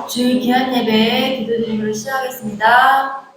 주일 귀한 예배 기도드림으로 시작하겠습니다.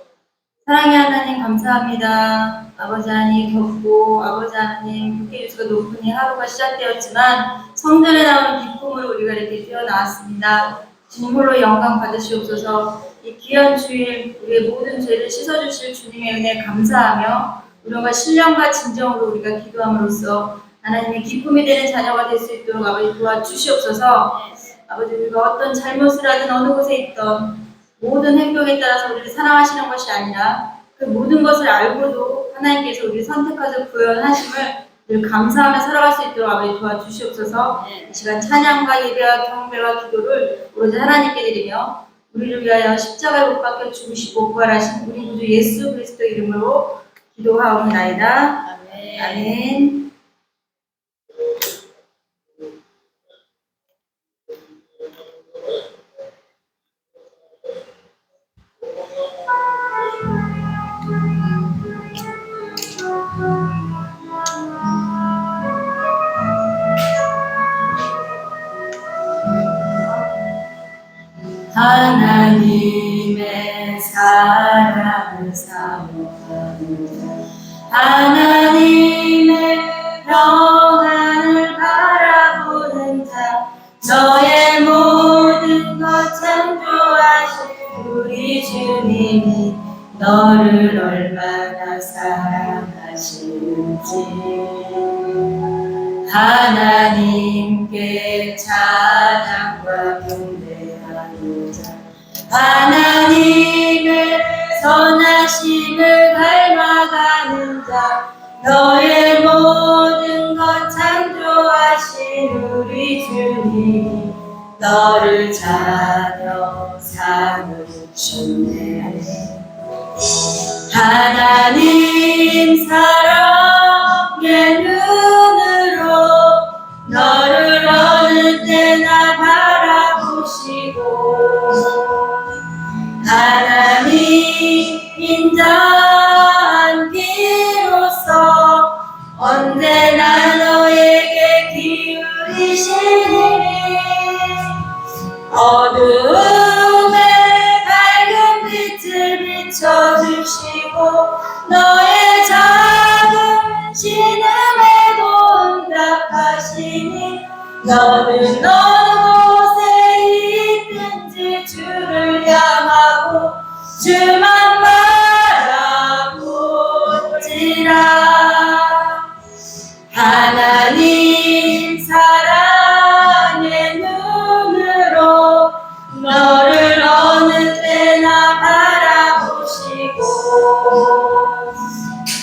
사랑의 하나님 감사합니다. 아버지 하나님 덥고 아버지 하나님 불쾌지수가 높으니 하루가 시작되었지만 성전에 나오는 기쁨으로 우리가 이렇게 뛰어나왔습니다. 주님 홀로 영광 받으시옵소서. 이 귀한 주일 우리의 모든 죄를 씻어주실 주님의 은혜 감사하며 우리가 신령과 진정으로 우리가 기도함으로써 하나님의 기쁨이 되는 자녀가 될 수 있도록 아버지 도와주시옵소서. 아버지 우리가 어떤 잘못을 하든 어느 곳에 있던 모든 행동에 따라서 우리를 사랑하시는 것이 아니라 그 모든 것을 알고도 하나님께서 우리를 선택하셔서 구원하심을 늘 감사하며 살아갈 수 있도록 아버지 도와주시옵소서. 이 시간 찬양과 예배와 경배와 기도를 오로지 하나님께 드리며 우리를 위하여 십자가에 못 박혀 죽으시고 부활하신 우리 구주 예수 그리스도 이름으로 기도하옵나이다. 아멘. 아멘. 하나님의 사랑을 사모하는 자, 하나님의 평안을 바라보는 자, 너의 모든 것 창조하신 우리 주님이 너를 얼마나 사랑하시는지 하나님께 찬양과 경배하는 자, 하나님의 선하심을 닮아가는 자, 너의 모든 것 창조하신 우리 주님이 너를 자녀 삼으셨네. 하나님 사랑의 눈으로 너를 어느 때나 바라보시고 하나님 인자한 비로소 언제나 너에게 기울이시니 어두움에 밝은 빛을 비춰주시고 너의 작은 신음에도 응답하시니 너는 어느 곳에 있든지 주를 향하고 주만 바라보지라. 하나님 사랑의 눈으로 너를 어느 때나 바라보시고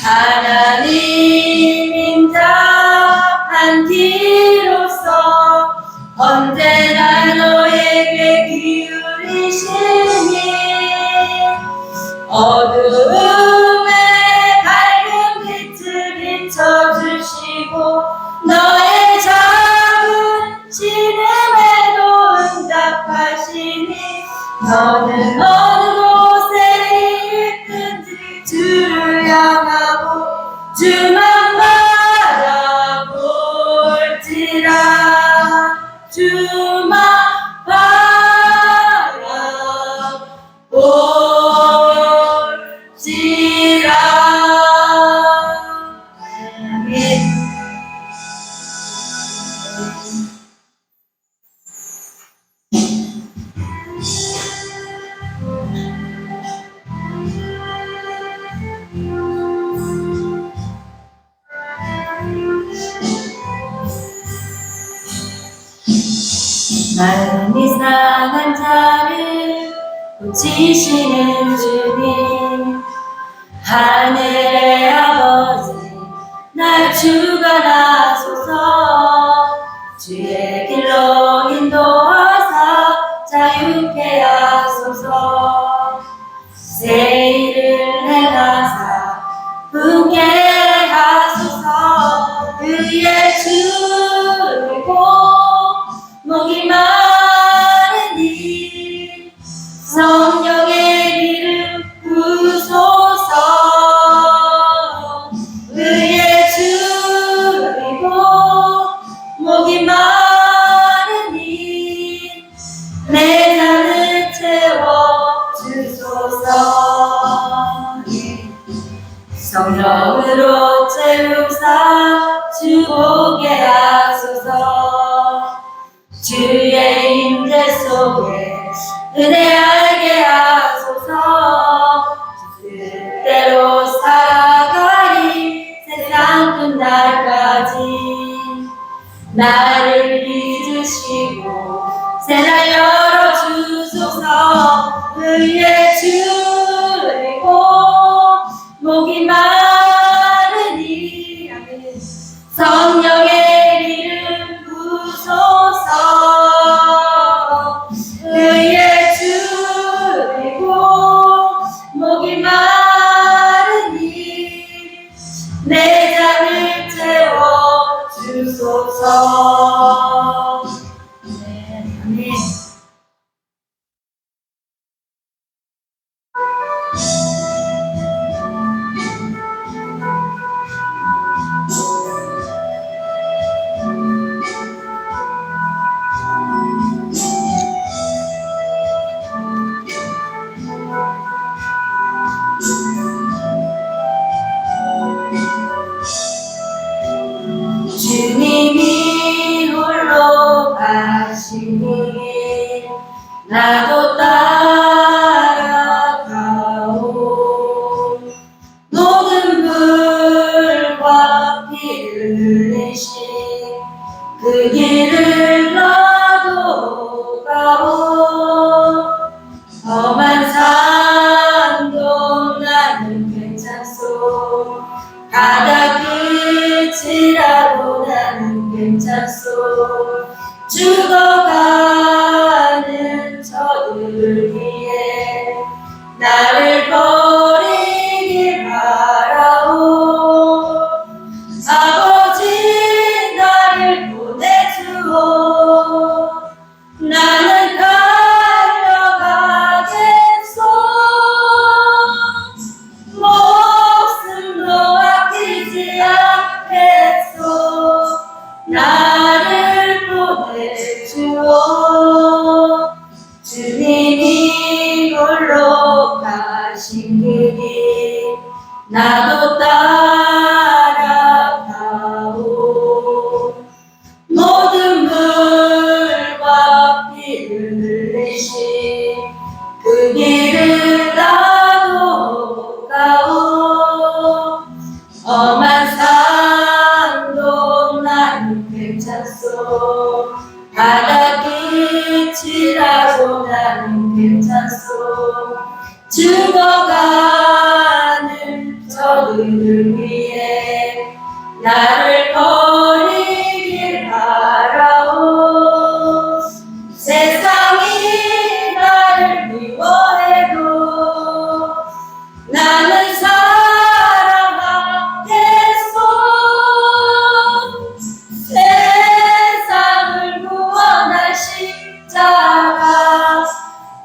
하나님 인자한 뒤로서 언제나 너에게 기울이시니 어두움에 밝은 빛을 비춰주시고 너의 작은 신음에도 응답하시니 너는 어느 곳에 있든지 주를 향하고 주만 바라볼지라. 주만 바라볼지라. 아멘. 나는 이상한 자를 고치시는 주님 하늘의 아버지 날 주관하소서. 주의 길로 인도하사 자유케 하소서. 새 일을 행하사 분케 하소서. 의에 주고 목이 마르니 성령의 길을 부소서. 의에 주리고 주소서. 주의 임재 속에 은혜 알게 하소서. 뜻대로 살아가리 세상 끝날까지. 나를 빚으시고 새날 열어주소서. 의의 주이고 목이 마르니 성령의 이름 부소서. 의의 주이고 목이 마르니 내 잔을 채워 주소서. 네, 아멘. 주님이 홀로 가신 길 나도 따라가오. 모든 물과 피를 흘리신 그 길을 나도 가오. 험한 산도 나는 괜찮소. 바다 끝이라도 나는 괜찮소. 죽어가는 저들을 위해 나를 버리길 바라오. 아버지 나를 보내주오. 나는 달려가겠소. 목숨도 아끼지 않겠소. 나를 보내주오. 주님이 홀로 가신 길이 나도 따라가오. 모든 물과 피를 흘리신 그 길을 나도 가오. 험한 산도 나는 괜찮소. 바다 끝이라도 나는 괜찮소. 죽어가는 저들을 위해 나를 버리길 바라오. 세상이 나를 미워해도 나는 사랑하겠소. 세상을 구원할 십자가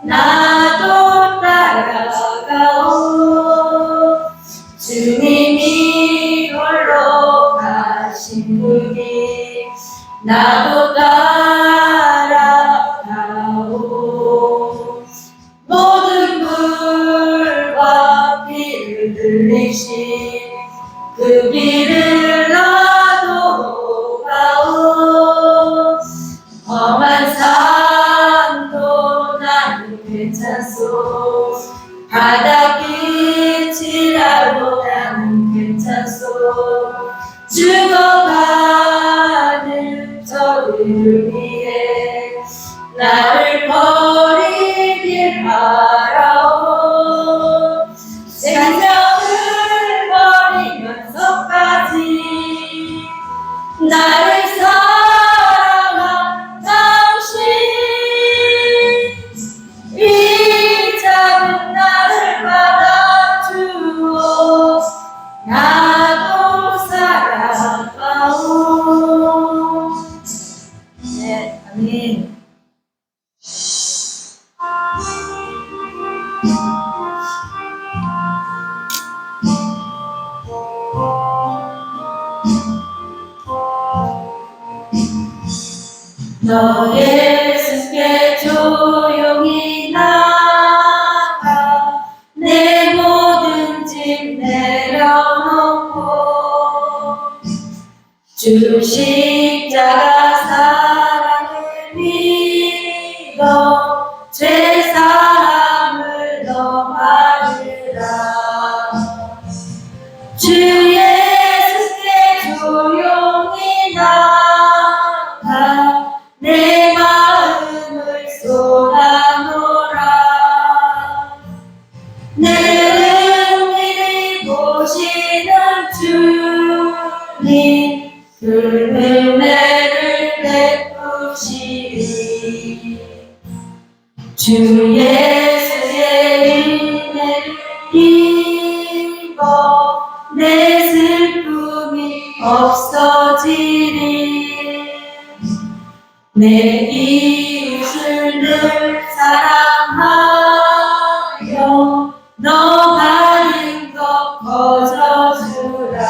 나도 따라가오. 주님이 홀로 가신 길이 나도 따라가오. 모든 물과 피를 흘리신 그 길을 나도 가오. 험한 산도 나는 괜찮소. 바다 끝이라도 나는 괜찮소. 죽어가는 저들을 위해 나를 버리길 바라오. 생명을 버리면서까지 나를 사랑한 당신. 이 작은 나를 받아주오. 나도 살아가오. 네, 아멘. 너의 숲에 조용히 나가 내 모든 짐 내려놓고 주 십자가 주 예수의 은혜를 입어 내 슬픔이 없어지리. 내 이웃을 늘 사랑하여 너 받은 것 거저주라.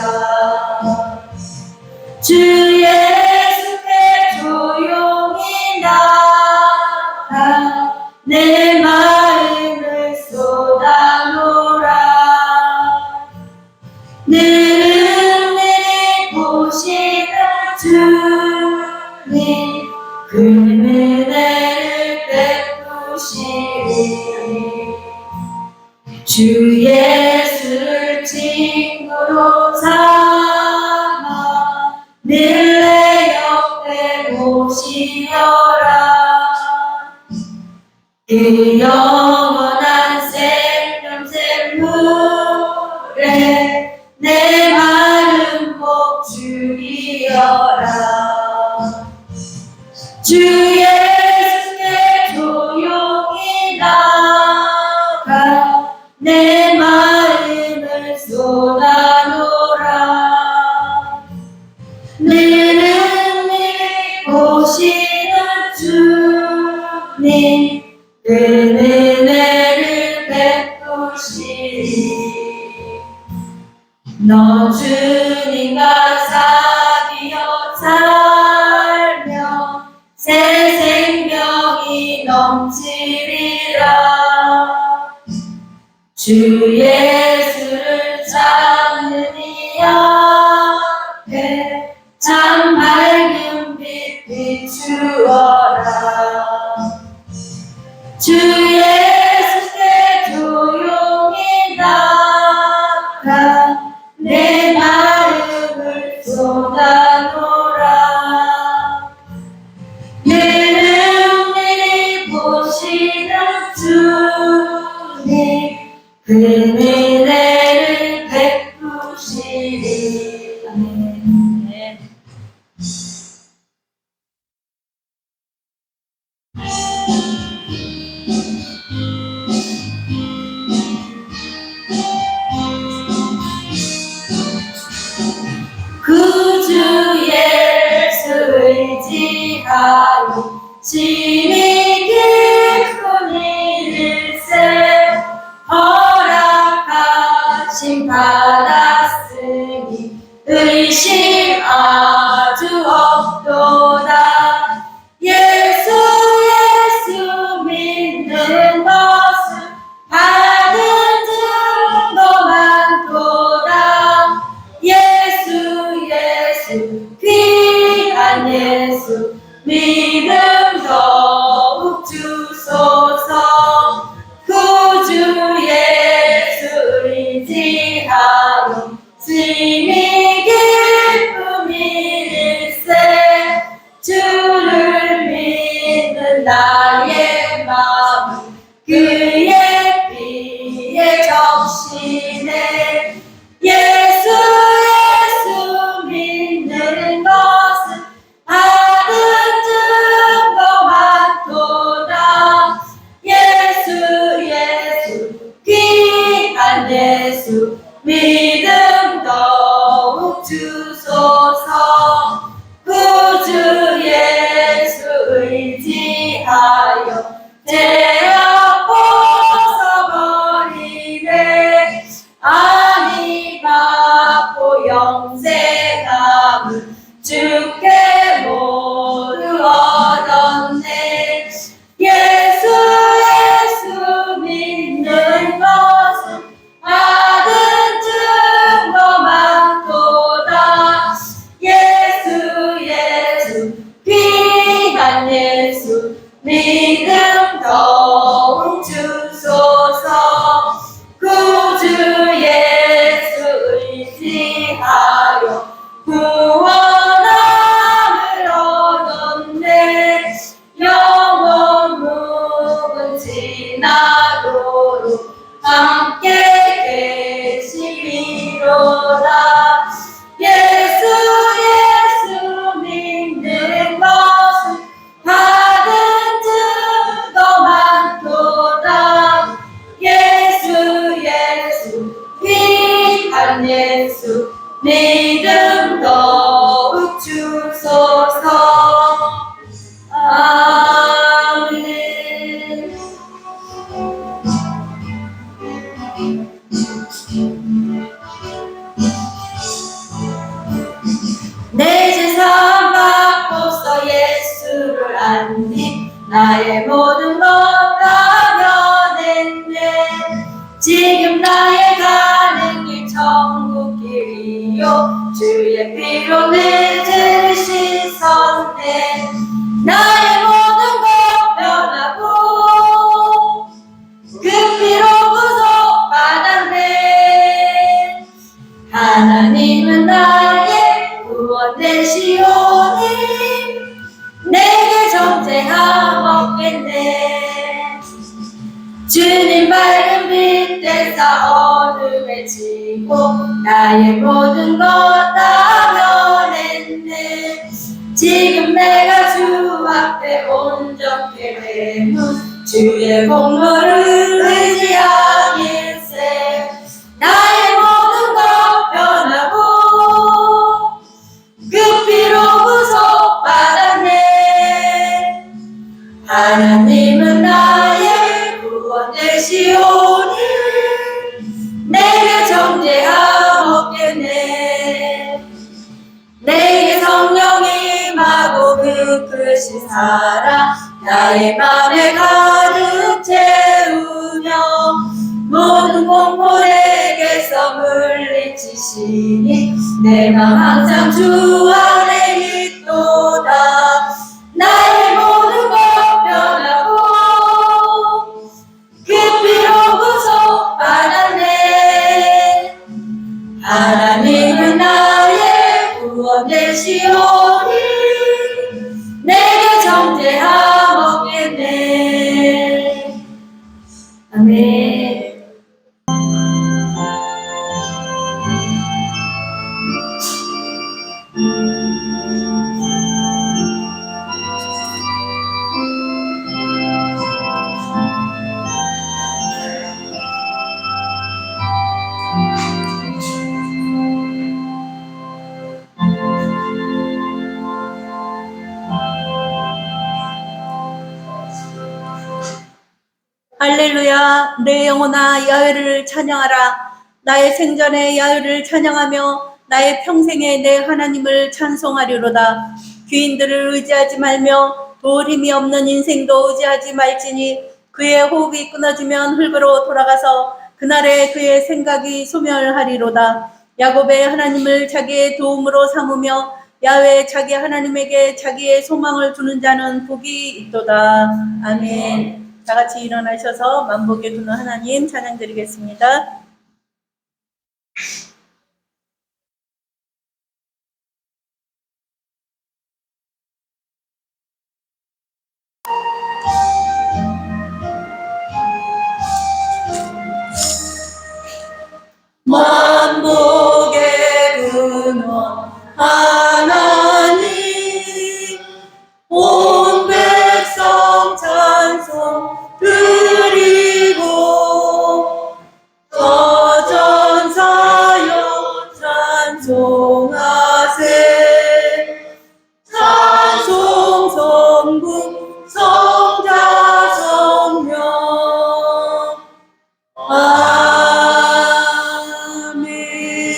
주 예수께 조용히 나가 내 마음을 쏟아놓으라. 늘은늘이 보시는 주님 그 은혜를 베푸시리. 주 예수를 친구로 삼아 늘 내 옆에 모시어라. 그 영원한 생명샘 물에 내 마른 목 죽이어라. 주 예수께 조용히 나가 내 마음을 쏟아놓으라. 늘은늘이 보시는 주님 그 은혜를 베푸시리. 너 주님과 사귀어 살며 새 생명이 넘치리라. 주 예수를 찾는 이 앞에 참 밝은 빛 비추어라. 주 예수께 조용히 나가 내 마음을 쏟아놓으라. 늘은늘이 보시는 주님 그 은혜를 베푸시리. 아멘. 구주 예수 의지하여 심히 깊은 일세 허락하심 받았으니 의심 아주 없도다. 예수 믿는 것은 받은 증거 많도다. 예수 귀한 예수 믿음 더욱 주소서. 구주 예수 의지하여 심히 기쁨 일세 주를 믿는 나의 마음 그의 피에 적시네. 예수 믿는 것은 받은 증거 많도다. 예수 귀한 예수 믿음 더욱 주소서. 구주 예수 의지하여 죄악 벗어버리네. 아니 받고 영생함을 주께 모두 얻었네. 예수 믿는 것은 받은 증거 많도다. 예수 귀한 예수 믿음 더욱 주소서. 구주 예수 의지하여 구원함을 얻었네. 영원 묵은 지나도록 함께 계시리로다. 예수 믿는 것은 받은 증거 나의 모든 것 다 변했네. 지금 나의 가는 길 천국 길이요 주의 피로 내 죄를 씻었네. 나의 모든 것 변하고 그 피로 구속받았네. 하나님은 나의 구원 되시오니 내게 정죄함 없겠네. 주님 밝은 빛 대사 어둠에 지고 나의 모든 것 다 변했네. 지금 내가 주 앞에 온전케 되면 주의 공로를 의지하길세. 나의 모든 것 변하고 그 피로 구속받았네. 하나님은 나의 구원 되시오니 내게 정죄함 없겠네. 내게 성령이 임하고 그 크신 사랑 나의 맘에 가득 채우며 모든 공포 내게서 물리치시니 내 맘 항상 주 안에 있도다. 나의 모든 것 변하고 그 피로 구속받았네. 하나님은 나의 구원 되시오니 내게 정죄함 없겠네. 아멘. 할렐루야. 내 영혼아 야훼를 찬양하라. 나의 생전에 야훼를 찬양하며 나의 평생에 내 하나님을 찬송하리로다. 귀인들을 의지하지 말며 도울 힘이 없는 인생도 의지하지 말지니 그의 호흡이 끊어지면 흙으로 돌아가서 그날에 그의 생각이 소멸하리로다. 야곱의 하나님을 자기의 도움으로 삼으며 야훼 자기 하나님에게 자기의 소망을 두는 자는 복이 있도다. 아멘. 다 같이 일어나셔서 만복에 두는 하나님 찬양 드리겠습니다. 만복의 근원 하나님 온 백성 찬송 드리고 거전사여 찬송하세. 찬송 성부 성자 성령 아멘.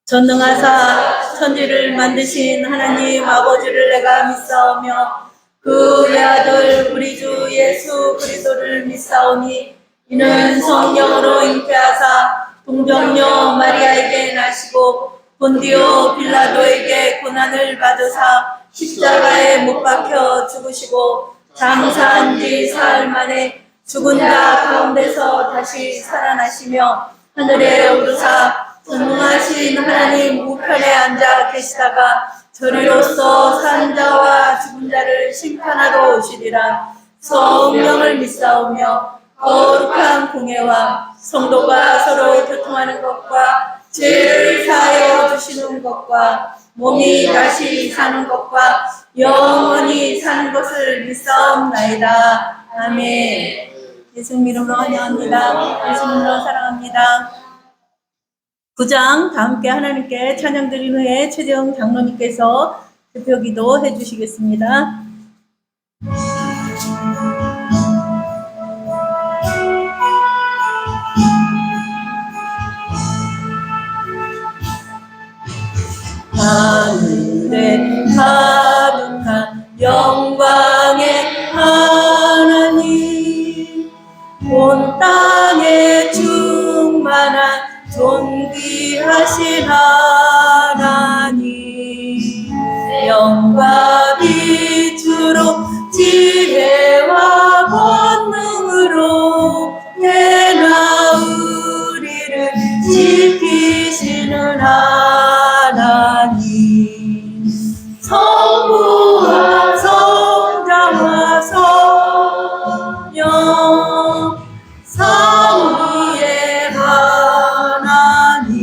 전능하사 천지를 만드신 하나님 아버지를 내가 믿사오며 그 외아들 우리 주 예수 그리스도를 믿사오니 이는 성령으로 잉태하사 동정녀 마리아에게 나시고 본디오 빌라도에게 고난을 받으사 십자가에 못 박혀 죽으시고 장사한 지 사흘 만에 죽은 자 가운데서 다시 살아나시며 하늘에 오르사 전능하신 하나님 우편에 앉아 계시다가 저리로서 산 자와 죽은 자를 심판하러 오시리라. 성령을 믿사오며 거룩한 공예와 성도가 서로 교통하는 것과 죄를 사하여 주시는 것과 몸이 다시 사는 것과 영원히 사는 것을 믿사옵나이다. 아멘. 예수님 이름으로 환영합니다. 예수님 이름으로 사랑합니다. 9장 다 함께 하나님께 찬양 드린 후에 최재영 장로님께서 대표기도 해주시겠습니다. 하늘에 가득한 지혜와 권능으로 내나 우리를 지키시는 하나님, 성부와 성자와 성령 삼위의 하나님,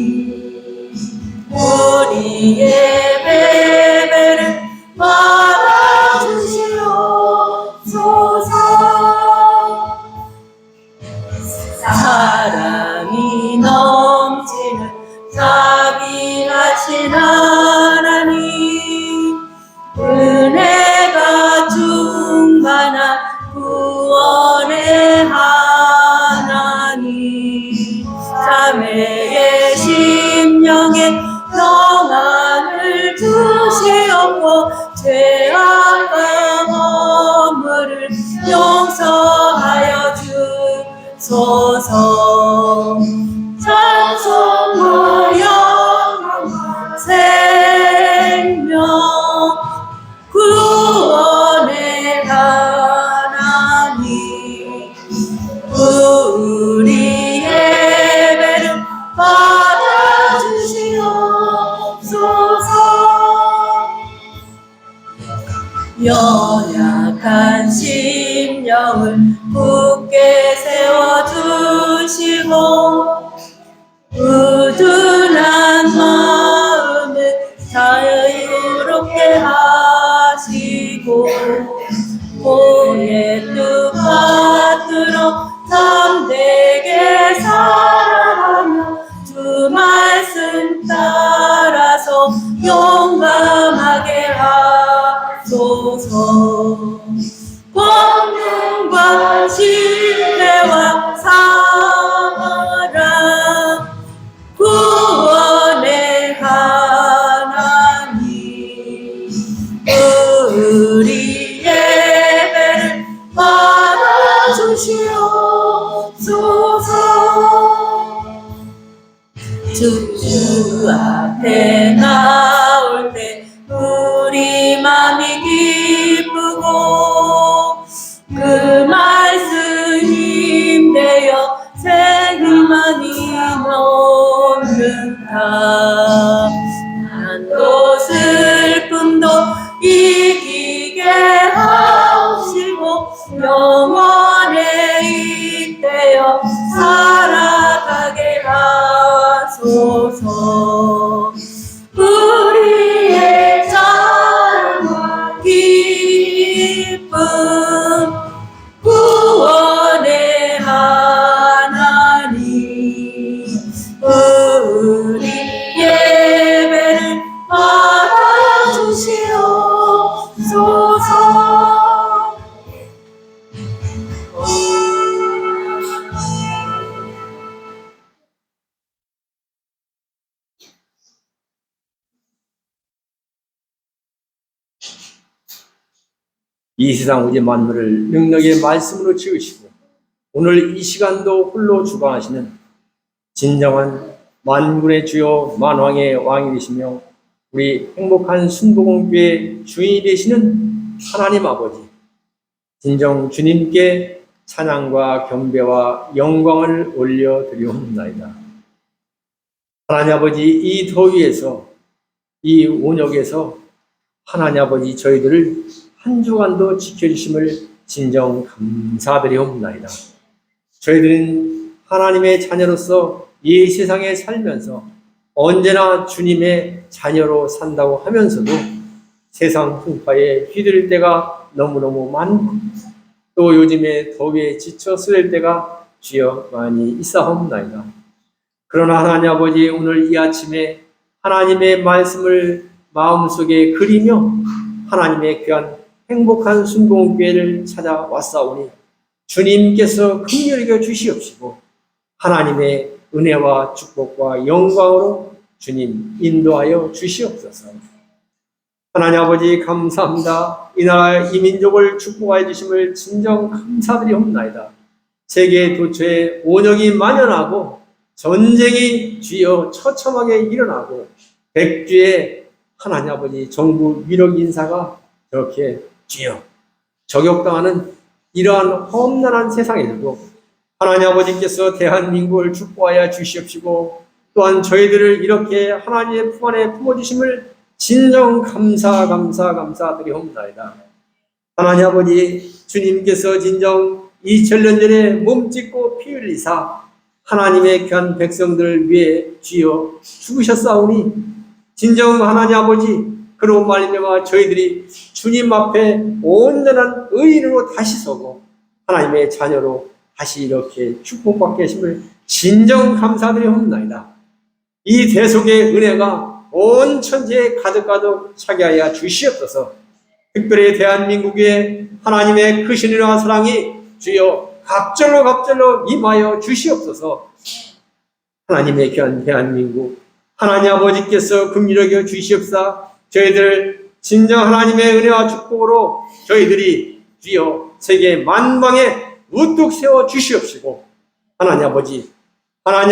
우리의 예배를 받아주시옵소서. 사랑이 넘치는 자비하신 하나님, 은혜가 충만한 구원의 하나님, 자매의 심령에 평안을 주시옵고 죄악과 허물을 용서하여 주소서. 찬송과 영광과 생명 구원의 하나님, 우리 예배를 받아주시옵소서. 연약한 심령을 굳게 세워주시고 우둔한 마음을 자유롭게 하시고 보의 뜻 받들어 참되게 살아가며 주 말씀 따라서 용감하게 하소서. 권능과 신뢰와 사랑 구원의 하나님, 우리 예배를 받아주시옵소서. 주 앞에 나올 때 우리 맘이 기쁘고 그 말씀 힘내어 새 희망이 넘는다. 난도 슬픔도 이기게 하옵시고 영원에 잇대어 살아가게 하소서. 우리의 사랑과 기쁨 구원의 하나님, 우리 예배를 받아주시옵소서. 이 세상 우리 만물을 능력의 말씀으로 지으시고 오늘 이 시간도 홀로 주관하시는 진정한 만군의 주요 만왕의 왕이 되시며 우리 행복한 순복음교회 주인이 되시는 하나님 아버지, 진정 주님께 찬양과 경배와 영광을 올려드리옵나이다. 하나님 아버지, 이 더위에서 이 온역에서 하나님 아버지 저희들을 한 주간도 지켜주심을 진정 감사드리옵나이다. 저희들은 하나님의 자녀로서 이 세상에 살면서 언제나 주님의 자녀로 산다고 하면서도 세상 풍파에 휘둘릴 때가 너무너무 많고 또 요즘에 더위에 지쳐 쓰릴 때가 주여 많이 있사옵나이다. 그러나 하나님 아버지, 오늘 이 아침에 하나님의 말씀을 마음속에 그리며 하나님의 귀한 행복한 순복음교회를 찾아왔사오니 주님께서 긍휼히 여겨 주시옵시고 하나님의 은혜와 축복과 영광으로 주님 인도하여 주시옵소서. 하나님 아버지 감사합니다. 이 나라 이 민족을 축복하여 주심을 진정 감사드리옵나이다. 세계 도처에 온역이 만연하고 전쟁이 주여 처참하게 일어나고 백주에 하나님 아버지 정부 위력 인사가 저렇게 주여 저격당하는 이러한 험난한 세상에도 하나님 아버지께서 대한민국을 축복하여 주시옵시고 또한 저희들을 이렇게 하나님의 품 안에 품어주심을 진정 감사드리옵나이다. 하나님 아버지 주님께서 진정 2000년 전에 몸짓고 피 흘리사 하나님의 귀한 백성들을 위해 주여 죽으셨사오니 진정 하나님 아버지 그로 말미암아 저희들이 주님 앞에 온전한 의인으로 다시 서고 하나님의 자녀로 다시 이렇게 축복받게 하심을 진정 감사드리옵나이다. 이 대속의 은혜가 온 천지에 가득가득 차게 하여 주시옵소서. 특별히 대한민국의 하나님의 크신 은혜와 사랑이 주여 갑절로 임하여 주시옵소서. 하나님의 귀한 대한민국 하나님 아버지께서 긍휼히 여겨 주시옵사 저희들 진정 하나님의 은혜와 축복으로 저희들이 주여 세계 만방에 우뚝 세워 주시옵시고 하나님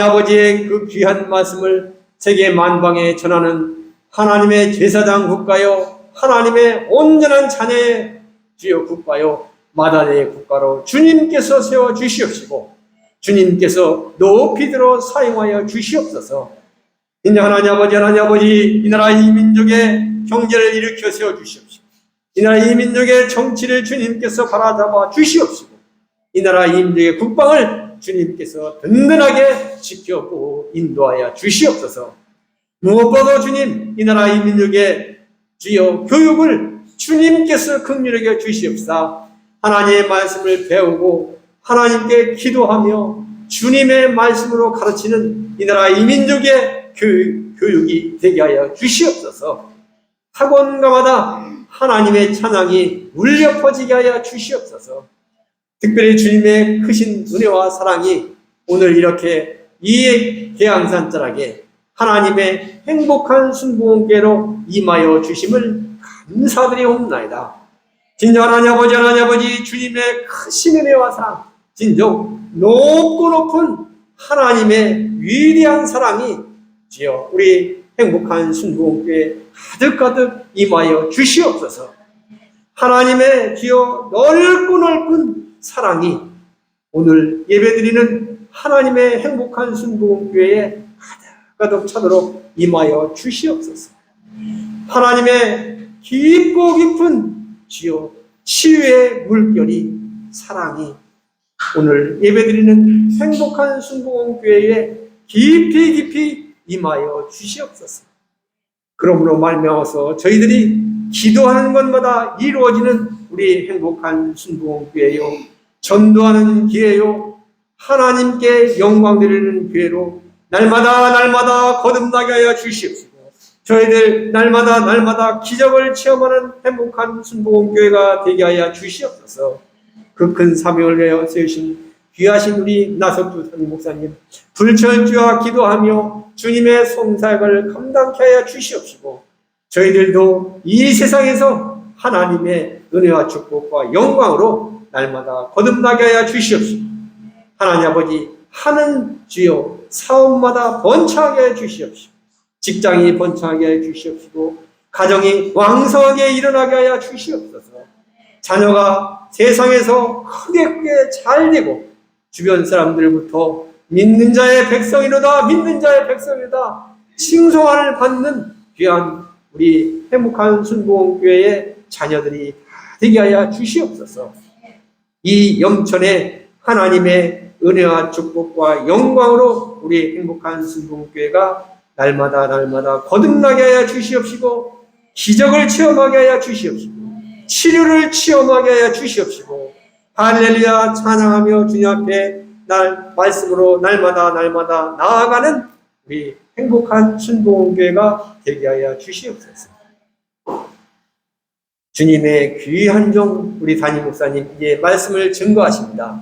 아버지의 그 귀한 말씀을 세계 만방에 전하는 하나님의 제사장 국가요 하나님의 온전한 자녀의 주여 국가요 마다의 국가로 주님께서 세워 주시옵시고 주님께서 높이 들어 사용하여 주시옵소서. 이제 하나님 아버지 이 나라 이 민족의 경제를 일으켜 세워 주시옵시고 이 나라 이 민족의 정치를 주님께서 바라잡아 주시옵시고 이 나라 이 민족의 국방을 주님께서 든든하게 지켜보고 인도하여 주시옵소서. 무엇보다 주님 이 나라 이 민족의 주여 교육을 주님께서 긍휼히 여겨 주시옵사 하나님의 말씀을 배우고 하나님께 기도하며 주님의 말씀으로 가르치는 이 나라 이 민족의 교육이 되게 하여 주시옵소서. 학원가마다 하나님의 찬양이 울려 퍼지게 하여 주시옵소서. 특별히 주님의 크신 은혜와 사랑이 오늘 이렇게 이 계양산 자락에 하나님의 행복한 순복음교회로 임하여 주심을 감사드리옵나이다. 진정 하나님 아버지 주님의 크신 은혜와 사랑 진정 높고 높은 하나님의 위대한 사랑이 주여 우리 행복한 순복음교회에 가득가득 임하여 주시옵소서. 하나님의 주여 넓고 넓은 사랑이 오늘 예배드리는 하나님의 행복한 순복음교회에 가득가득 차도록 임하여 주시옵소서. 하나님의 깊고 깊은 주여 치유의 물결이 사랑이 오늘 예배드리는 행복한 순복음교회에 깊이 임하여 주시옵소서. 그러므로 말미암아서 저희들이 기도하는 것마다 이루어지는 우리 행복한 순복음교회요 전도하는 기회요 하나님께 영광 드리는 기회로 날마다 거듭나게 하여 주시옵시고 저희들 날마다 기적을 체험하는 행복한 순복음교회가 되게 하여 주시옵소서. 그 큰 사명을 내어 세우신 귀하신 우리 나석주 선임 목사님 불철주와 기도하며 주님의 송사역을 감당케 하여 주시옵시고 저희들도 이 세상에서 하나님의 은혜와 축복과 영광으로 날마다 거듭나게 하여 주시옵시고 하나님 아버지 하는 주여 사업마다 번창하게 하여 주시옵시고 직장이 번창하게 하여 주시옵시고 가정이 왕성하게 일어나게 하여 주시옵소서. 자녀가 세상에서 크게 잘 되고 주변 사람들부터 믿는 자의 백성이로다 칭송을 받는 귀한 우리 행복한 순복음교회의 자녀들이 다 되게 하여 주시옵소서. 이 영천에 하나님의 은혜와 축복과 영광으로 우리 행복한 순복음교회가 날마다 거듭나게 하여 주시옵시고 기적을 체험하게 하여 주시옵시고 치료를 체험하게 하여 주시옵시고 할렐루야 찬양하며 주님 앞에 말씀으로 날마다 나아가는 우리 행복한 순복음교회가 되게 하여 주시옵소서. 주님의 귀한 종 우리 담임 목사님 이제 말씀을 증거하십니다.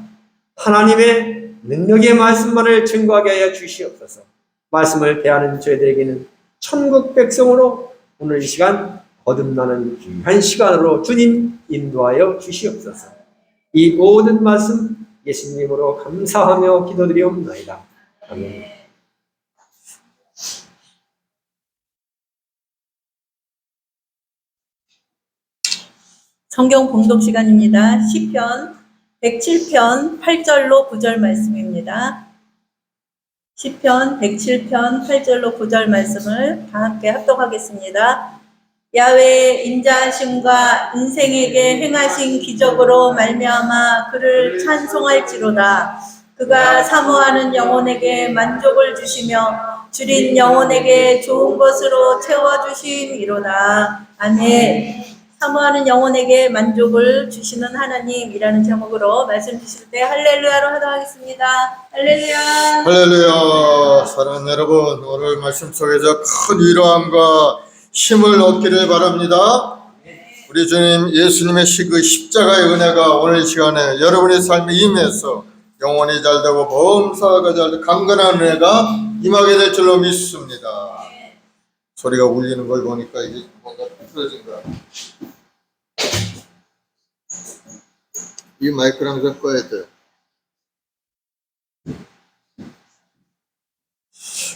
하나님의 능력의 말씀만을 증거하게 하여 주시옵소서. 말씀을 대하는 저희들에게는 천국 백성으로 오늘 이 시간 거듭나는 귀한 시간으로 주님 인도하여 주시옵소서. 이 모든 말씀 예수님으로 감사하며 기도드리옵나이다. 아멘. 성경 봉독 시간입니다. 시편 107편 8절로 9절 말씀입니다. 시편 107편 8절로 9절 말씀을 다 함께 합독하겠습니다. 야훼의 인자하심과 인생에게 행하신 기적으로 말미암아 그를 찬송할지로다. 그가 사모하는 영혼에게 만족을 주시며 줄인 영혼에게 좋은 것으로 채워주심이로다. 아멘. 사모하는 영혼에게 만족을 주시는 하나님이라는 제목으로 말씀 주실 때 할렐루야로 하도하겠습니다. 할렐루야. 할렐루야. 사랑하는 여러분, 오늘 말씀 속에서 큰 위로함과 힘을 얻기를 바랍니다. 우리 주님 예수님의 그 십자가의 은혜가 오늘 이 시간에 여러분의 삶에 임해서 영혼이 잘되고 범사가 잘되고 강건한 은혜가 임하게 될 줄로 믿습니다. 소리가 울리는 걸 보니까 이게 뭔가 틀어진 거야. 이 마이크를 항상 꺼야 돼.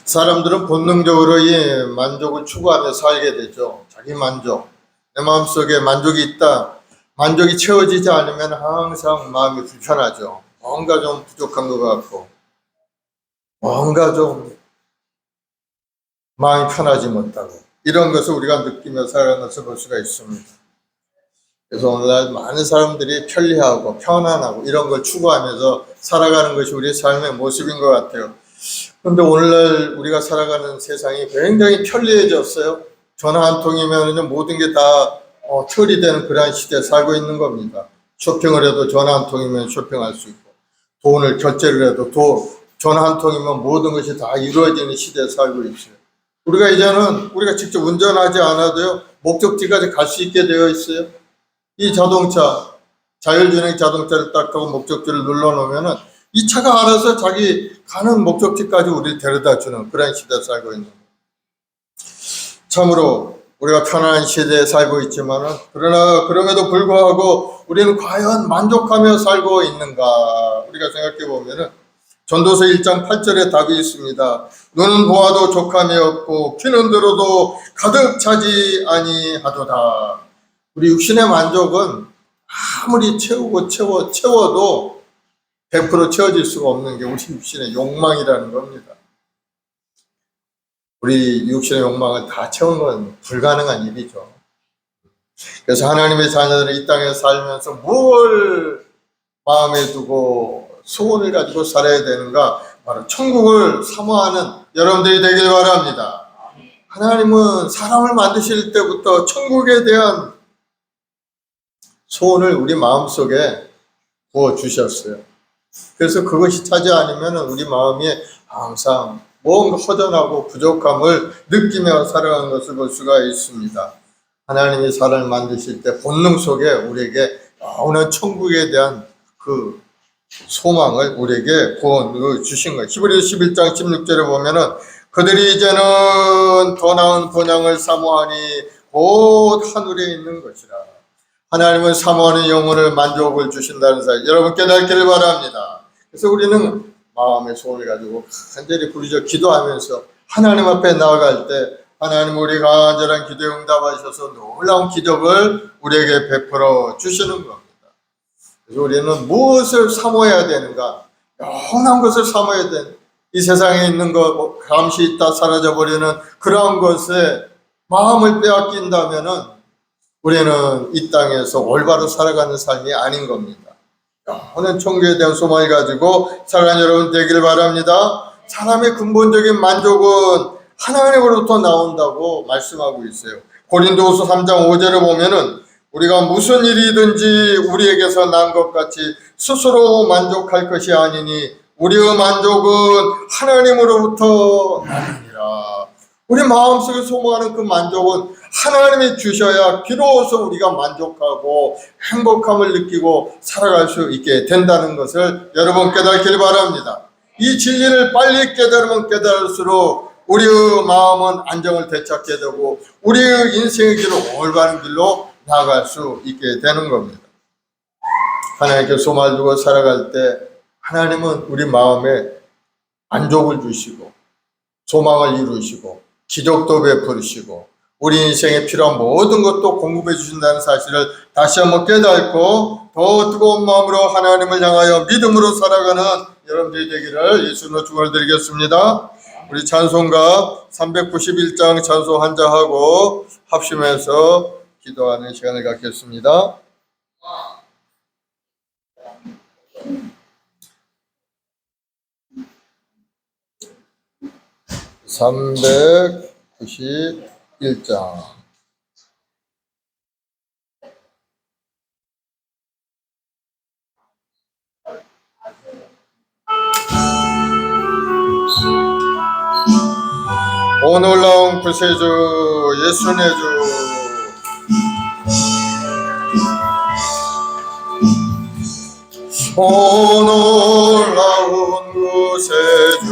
사람들은 본능적으로 이 만족을 추구하며 살게 되죠. 자기 만족. 내 마음속에 만족이 있다. 만족이 채워지지 않으면 항상 마음이 불편하죠. 뭔가 좀 부족한 것 같고, 뭔가 좀 마음이 편하지 못하고, 이런 것을 우리가 느끼며 살아가는 것을 볼 수가 있습니다. 그래서 오늘날 많은 사람들이 편리하고 편안하고 이런 걸 추구하면서 살아가는 것이 우리의 삶의 모습인 것 같아요. 그런데 오늘날 우리가 살아가는 세상이 굉장히 편리해졌어요. 전화 한 통이면 모든 게 다 처리되는 그러한 시대에 살고 있는 겁니다. 쇼핑을 해도 전화 한 통이면 쇼핑할 수 있고, 돈을 결제를 해도 전화 한 통이면 모든 것이 다 이루어지는 시대에 살고 있어요. 우리가 이제는 우리가 직접 운전하지 않아도요, 목적지까지 갈 수 있게 되어 있어요. 이 자동차, 자율주행 자동차를 딱 하고 목적지를 눌러놓으면은 이 차가 알아서 자기 가는 목적지까지 우리를 데려다 주는 그런 시대에 살고 있는 거예요. 참으로 우리가 편안한 시대에 살고 있지만은, 그러나 그럼에도 불구하고 우리는 과연 만족하며 살고 있는가? 우리가 생각해 보면은 전도서 1장 8절에 답이 있습니다. 눈은 보아도 족함이 없고 귀는 들어도 가득 차지 아니하도다. 우리 육신의 만족은 아무리 채워도 100% 채워질 수가 없는 게 우리 육신의 욕망이라는 겁니다. 우리 육신의 욕망을 다 채우는 건 불가능한 일이죠. 그래서 하나님의 자녀들은 이 땅에 살면서 뭘 마음에 두고 소원을 가지고 살아야 되는가? 바로 천국을 사모하는 여러분들이 되길 바랍니다. 하나님은 사람을 만드실 때부터 천국에 대한 소원을 우리 마음속에 부어주셨어요. 그래서 그것이 차지 않으면 우리 마음이 항상 뭔가 허전하고 부족함을 느끼며 살아가는 것을 볼 수가 있습니다. 하나님이 사람을 만드실 때 본능 속에 우리에게 영원한 천국에 대한 그 소망을 우리에게 부어주신 거예요. 히브리서 11장 16절에 보면은 그들이 이제는 더 나은 본향을 사모하니 곧 하늘에 있는 것이라. 하나님은 사모하는 영혼을 만족을 주신다는 사실 여러분 깨닫기를 바랍니다. 그래서 우리는 마음의 소원을 가지고 간절히 부르짖어 기도하면서 하나님 앞에 나아갈 때 하나님 우리 간절한 기도에 응답하셔서 놀라운 기적을 우리에게 베풀어 주시는 겁니다. 그래서 우리는 무엇을 사모해야 되는가? 영원한 것을 사모해야 되는, 이 세상에 있는 것 잠시 있다 사라져버리는 그러한 것에 마음을 빼앗긴다면은 우리는 이 땅에서 올바로 살아가는 삶이 아닌 겁니다. 영원한 천국에 대한 소망을 가지고 살아가는 여러분 되기를 바랍니다. 사람의 근본적인 만족은 하나님으로부터 나온다고 말씀하고 있어요. 고린도후서 3장 5절을 보면은 우리가 무슨 일이든지 우리에게서 난 것 같이 스스로 만족할 것이 아니니 우리의 만족은 하나님으로부터 나느니라. 우리 마음속에 소망하는 그 만족은 하나님이 주셔야 비로소 우리가 만족하고 행복함을 느끼고 살아갈 수 있게 된다는 것을 여러분 깨닫기를 바랍니다. 이 진리를 빨리 깨달으면 깨달을수록 우리의 마음은 안정을 되찾게 되고 우리의 인생의 길로 올바른 길로 나아갈 수 있게 되는 겁니다. 하나님께 소망을 두고 살아갈 때 하나님은 우리 마음에 만족을 주시고 소망을 이루시고 기적도 베푸시고 우리 인생에 필요한 모든 것도 공급해 주신다는 사실을 다시 한번 깨닫고 더 뜨거운 마음으로 하나님을 향하여 믿음으로 살아가는 여러분들이 되기를 예수님으로 축원드리겠습니다. 우리 찬송가 391장 찬송 한자하고 합심해서 기도하는 시간을 갖겠습니다. 391장. 오 놀라운 구세주 예수의 주, 오 놀라운 구세주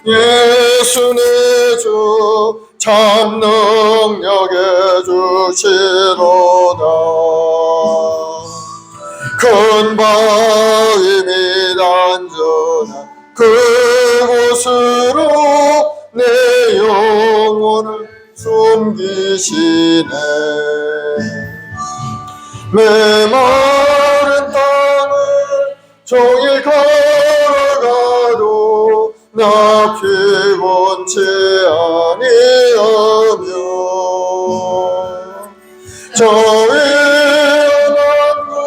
예수의 주, 참 능력의 주시로다. 큰 바위 및 안전한 그곳으로 내 영혼을 숨기시네. 메마른 땅을 종일 걸어가도 나 피곤치 아니하며 저 위험한 곳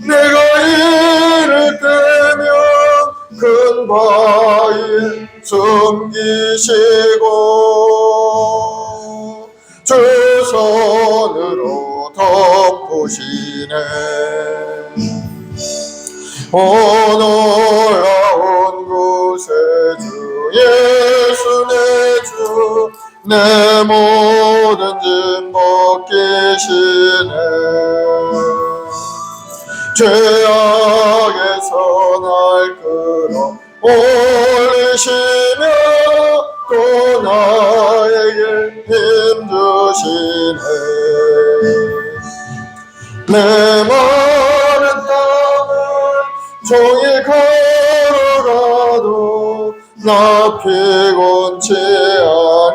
내가 이를 때면 큰 바위에 숨기시고 주 손으로 덮으시네. 오 놀라운 구세주 예수의 주, 내 모든 짐 벗기시네. 죄악에서 날 끌어 올리시며 또 나에게 힘 주시네. 내 마른 땅을 종일 걸어가도 나 피곤치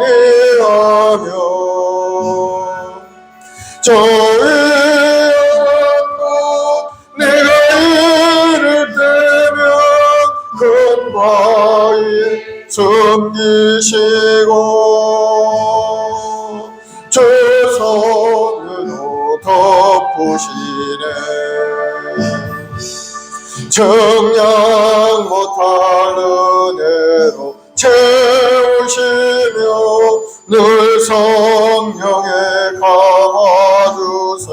아니하며 저 위험한 곳 내가 이를 때면 큰 바위에 숨기시고 주 손으로 덮으시네. 정량 못할 은혜로 채우시며 늘 성령에 감아주사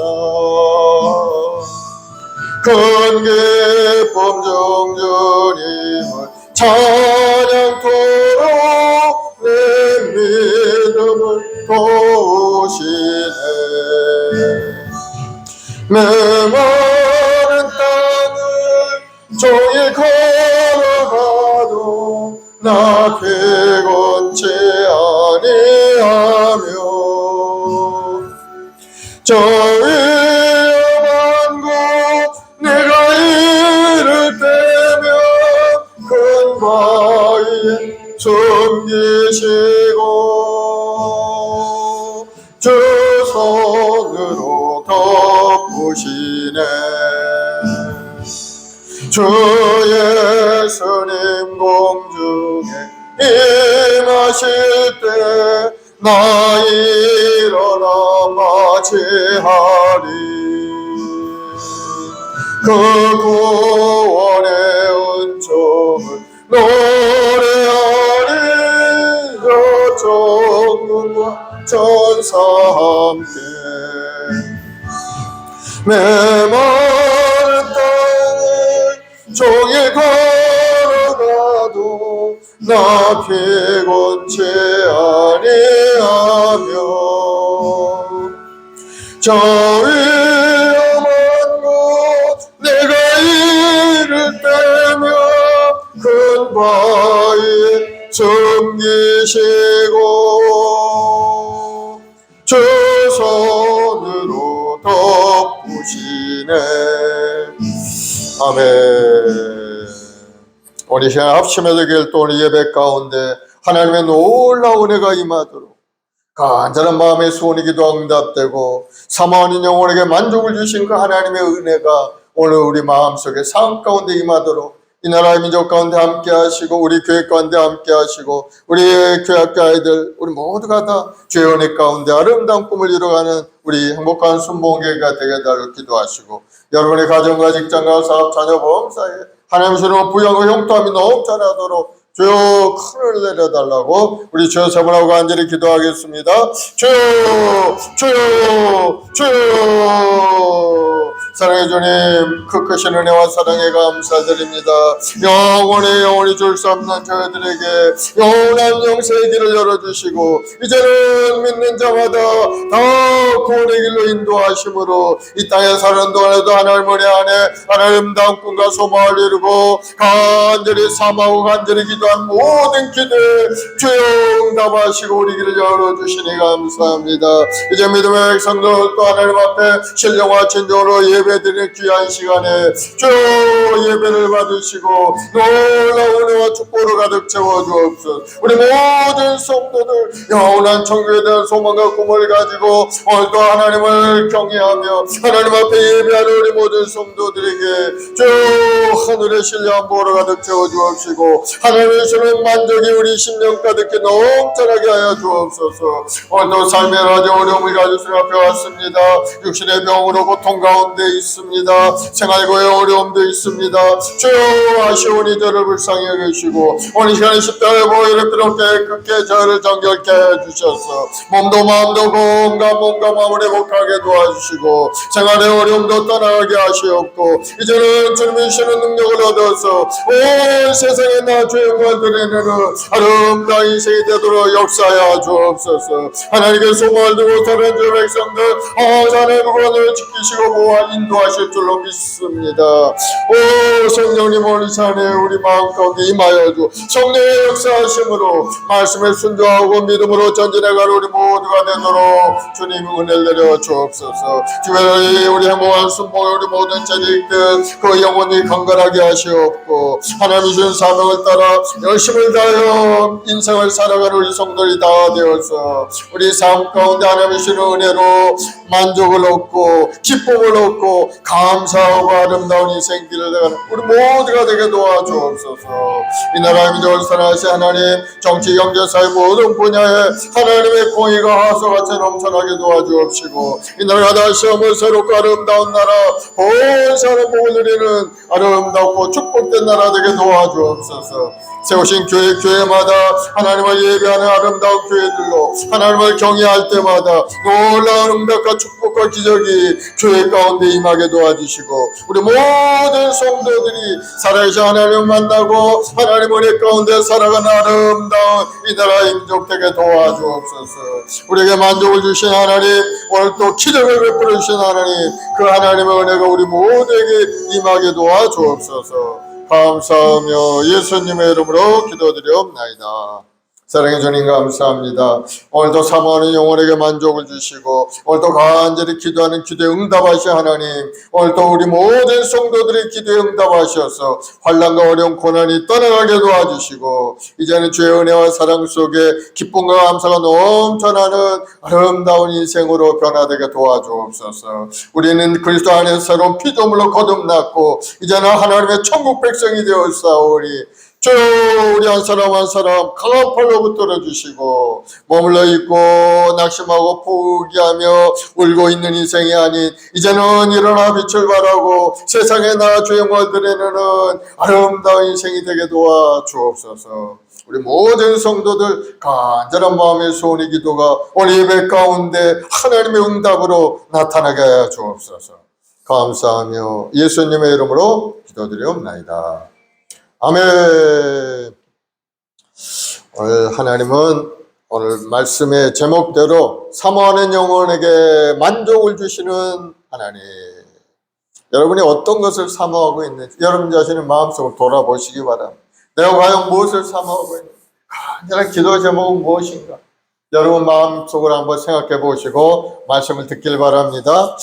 큰 기쁨 중 주님을 찬양토록 내 믿음을 도우시네. 메마른 땅을 종일 걸어가도 나 피곤치 아니하며 저 위험한 곳 내가 이를 때면 큰 바위에 숨기시고 주 손으로 덮으시네. 주 예수님 공중에 임하실 때 나 일어나 맞이하리. 그 구원의 은총을 노래하리. 저 천군과 전사 함께 메마른 땅을 종일 걸어가도 나 피곤치 아니하며 저 위험한 곳 내가 이를 때면 큰 바위에 숨기시고 주 손으로 덮으시네. 아멘. 오늘 시간 합심해서 길 또 오늘 예배 가운데 하나님의 놀라운 은혜가 임하도록 간절한 마음의 소원이 기도 응답되고 사모하는 영혼에게 만족을 주신 그 하나님의 은혜가 오늘 우리 마음속에 삶 가운데 임하도록 이 나라의 민족 가운데 함께 하시고 우리 교회 가운데 함께 하시고 우리 교회학교 아이들 우리 모두가 다 주의 은혜 가운데 아름다운 꿈을 이뤄가는 우리 행복한 순복음교회가 되게 해달라고 기도하시고 여러분의 가정과 직장과 사업 자녀 보험사에 하나님처럼 부양과 형통함이 넘쳐나도록 주여 큰을 내려달라고 우리 주여 세 분하고 간절히 기도하겠습니다. 주여 주여 주여 사랑의 주님 그 크신 은혜와 사랑에 감사드립니다. 영원히 줄 수 없는 저희들에게 영원한 영생의 길을 열어주시고 이제는 믿는 자마다 다 구원의 길로 인도하심으로 이 땅에 사는 동안에도 하나님 은혜 안에 아름다운 꿈과 소망을 이루고 간절히 사모하고 간절히 기도한 모든 기도에 주여 응답하시고 우리 길을 열어주시니 감사합니다. 이제 믿음의 백성들 또 하나님 앞에 신령과 진정으로 예배드리는 귀한 시간에 주여 예배를 받으시고 놀라운 은혜와 축복으로 가득 채워주옵소서. 우리 모든 성도들 영원한 천국에 대한 소망과 꿈을 가지고 오늘도 하나님을 경외하며 하나님 앞에 예배하는 우리 모든 성도들에게 주여 하늘의 신령한 복으로 가득 채워주옵시고 하나님의 주는 만족이 우리 심령 가득히 넘쳐나게 하여 주옵소서. 오늘도 삶의 아주 어려움을 가지고 주님 앞에 왔습니다. 육신의 병으로 고통 가운데 있습니다. 생활고의 어려움도 있습니다. 주여 아쉬우니 저를 불쌍히 여기시고 오늘 시간에 십자가의 보혈을 필요 깨끗게 저를 정결케 해주셔서 몸도 마음도 건강 몸과 마음을 회복하게 도와주시고 생활의 어려움도 떠나게 하시옵고 이제는 주님이 주시는 능력을 얻어서 온 세상에 나 죄인과 드리는 아름다운 인생이 되도록 역사하여 주옵소서. 하나님께 소망을 두고 사는 주 백성들 하나님의 구원을 지키시고 보호하 인도하실 줄로 믿습니다. 오 성령님 오늘 산에 우리 마음 가운데 임하여 주 성령의 역사하심으로 말씀에 순종하고 믿음으로 전진해가는 우리 모두가 되도록 주님 은혜를 내려 주옵소서. 주의 우리 행복한 순복에 우리 모든 재직들 그 영혼이 건강하게 하시옵고 하나님이 주신 사명을 따라 열심을 다하여 인생을 살아가는 우리 성도들이 다 되어서 우리 삶 가운데 하나님이 주신 은혜로 만족을 얻고 기쁨을 얻고 감사하고 아름다운 인생길을 나가는 우리 모두가 되게 도와주옵소서. 이 나라의 민족을 사랑하신 하나님 정치 경제 사회 모든 분야에 하나님의 공의가 하소같이 넘쳐나게 도와주옵시고 이 나라가 다시 한번 새롭고 아름다운 나라 온 사람 복을 누리는 아름답고 축복된 나라 되게 도와주옵소서. 세우신 교회마다 하나님을 예배하는 아름다운 교회들로 하나님을 경외할 때마다 놀라운 응답과 축복과 기적이 교회 가운데 임하게 도와주시고 우리 모든 성도들이 살아계신 하나님을 만나고 하나님 은혜 가운데 살아가는 아름다운 이 나라의 민족 되게 도와주옵소서. 우리에게 만족을 주신 하나님 오늘 또 기적을 베풀어 주신 하나님 그 하나님의 은혜가 우리 모두에게 임하게 도와주옵소서. 감사하며 예수님의 이름으로 기도드리옵나이다. 사랑의 주님 감사합니다. 오늘도 사모하는 영혼에게 만족을 주시고 오늘도 간절히 기도하는 기도에 응답하신 하나님 오늘도 우리 모든 성도들의 기도에 응답하셔서 환난과 어려운 고난이 떠나가게 도와주시고 이제는 주의 은혜와 사랑 속에 기쁨과 감사가 넘쳐나는 아름다운 인생으로 변화되게 도와주옵소서. 우리는 그리스도 안에서 새로운 피조물로 거듭났고 이제는 하나님의 천국 백성이 되었사오니 주여 우리 한 사람 한 사람 강한 팔로 붙들어 주시고 머물러 있고 낙심하고 포기하며 울고 있는 인생이 아닌 이제는 일어나 빛을 발하고 세상에 나아 주의 영광을 드리는 아름다운 인생이 되게 도와주옵소서. 우리 모든 성도들 간절한 마음의 소원의 기도가 오늘 예배 가운데 하나님의 응답으로 나타나게 하여 주옵소서. 감사하며 예수님의 이름으로 기도드리옵나이다. 아멘. 오늘 하나님은 오늘 말씀의 제목대로 사모하는 영혼에게 만족을 주시는 하나님. 여러분이 어떤 것을 사모하고 있는지 여러분 자신의 마음속을 돌아보시기 바랍니다. 내가 과연 무엇을 사모하고 있는지 간절한 기도 제목은 무엇인가? 여러분 마음속으로 한번 생각해 보시고 말씀을 듣길 바랍니다.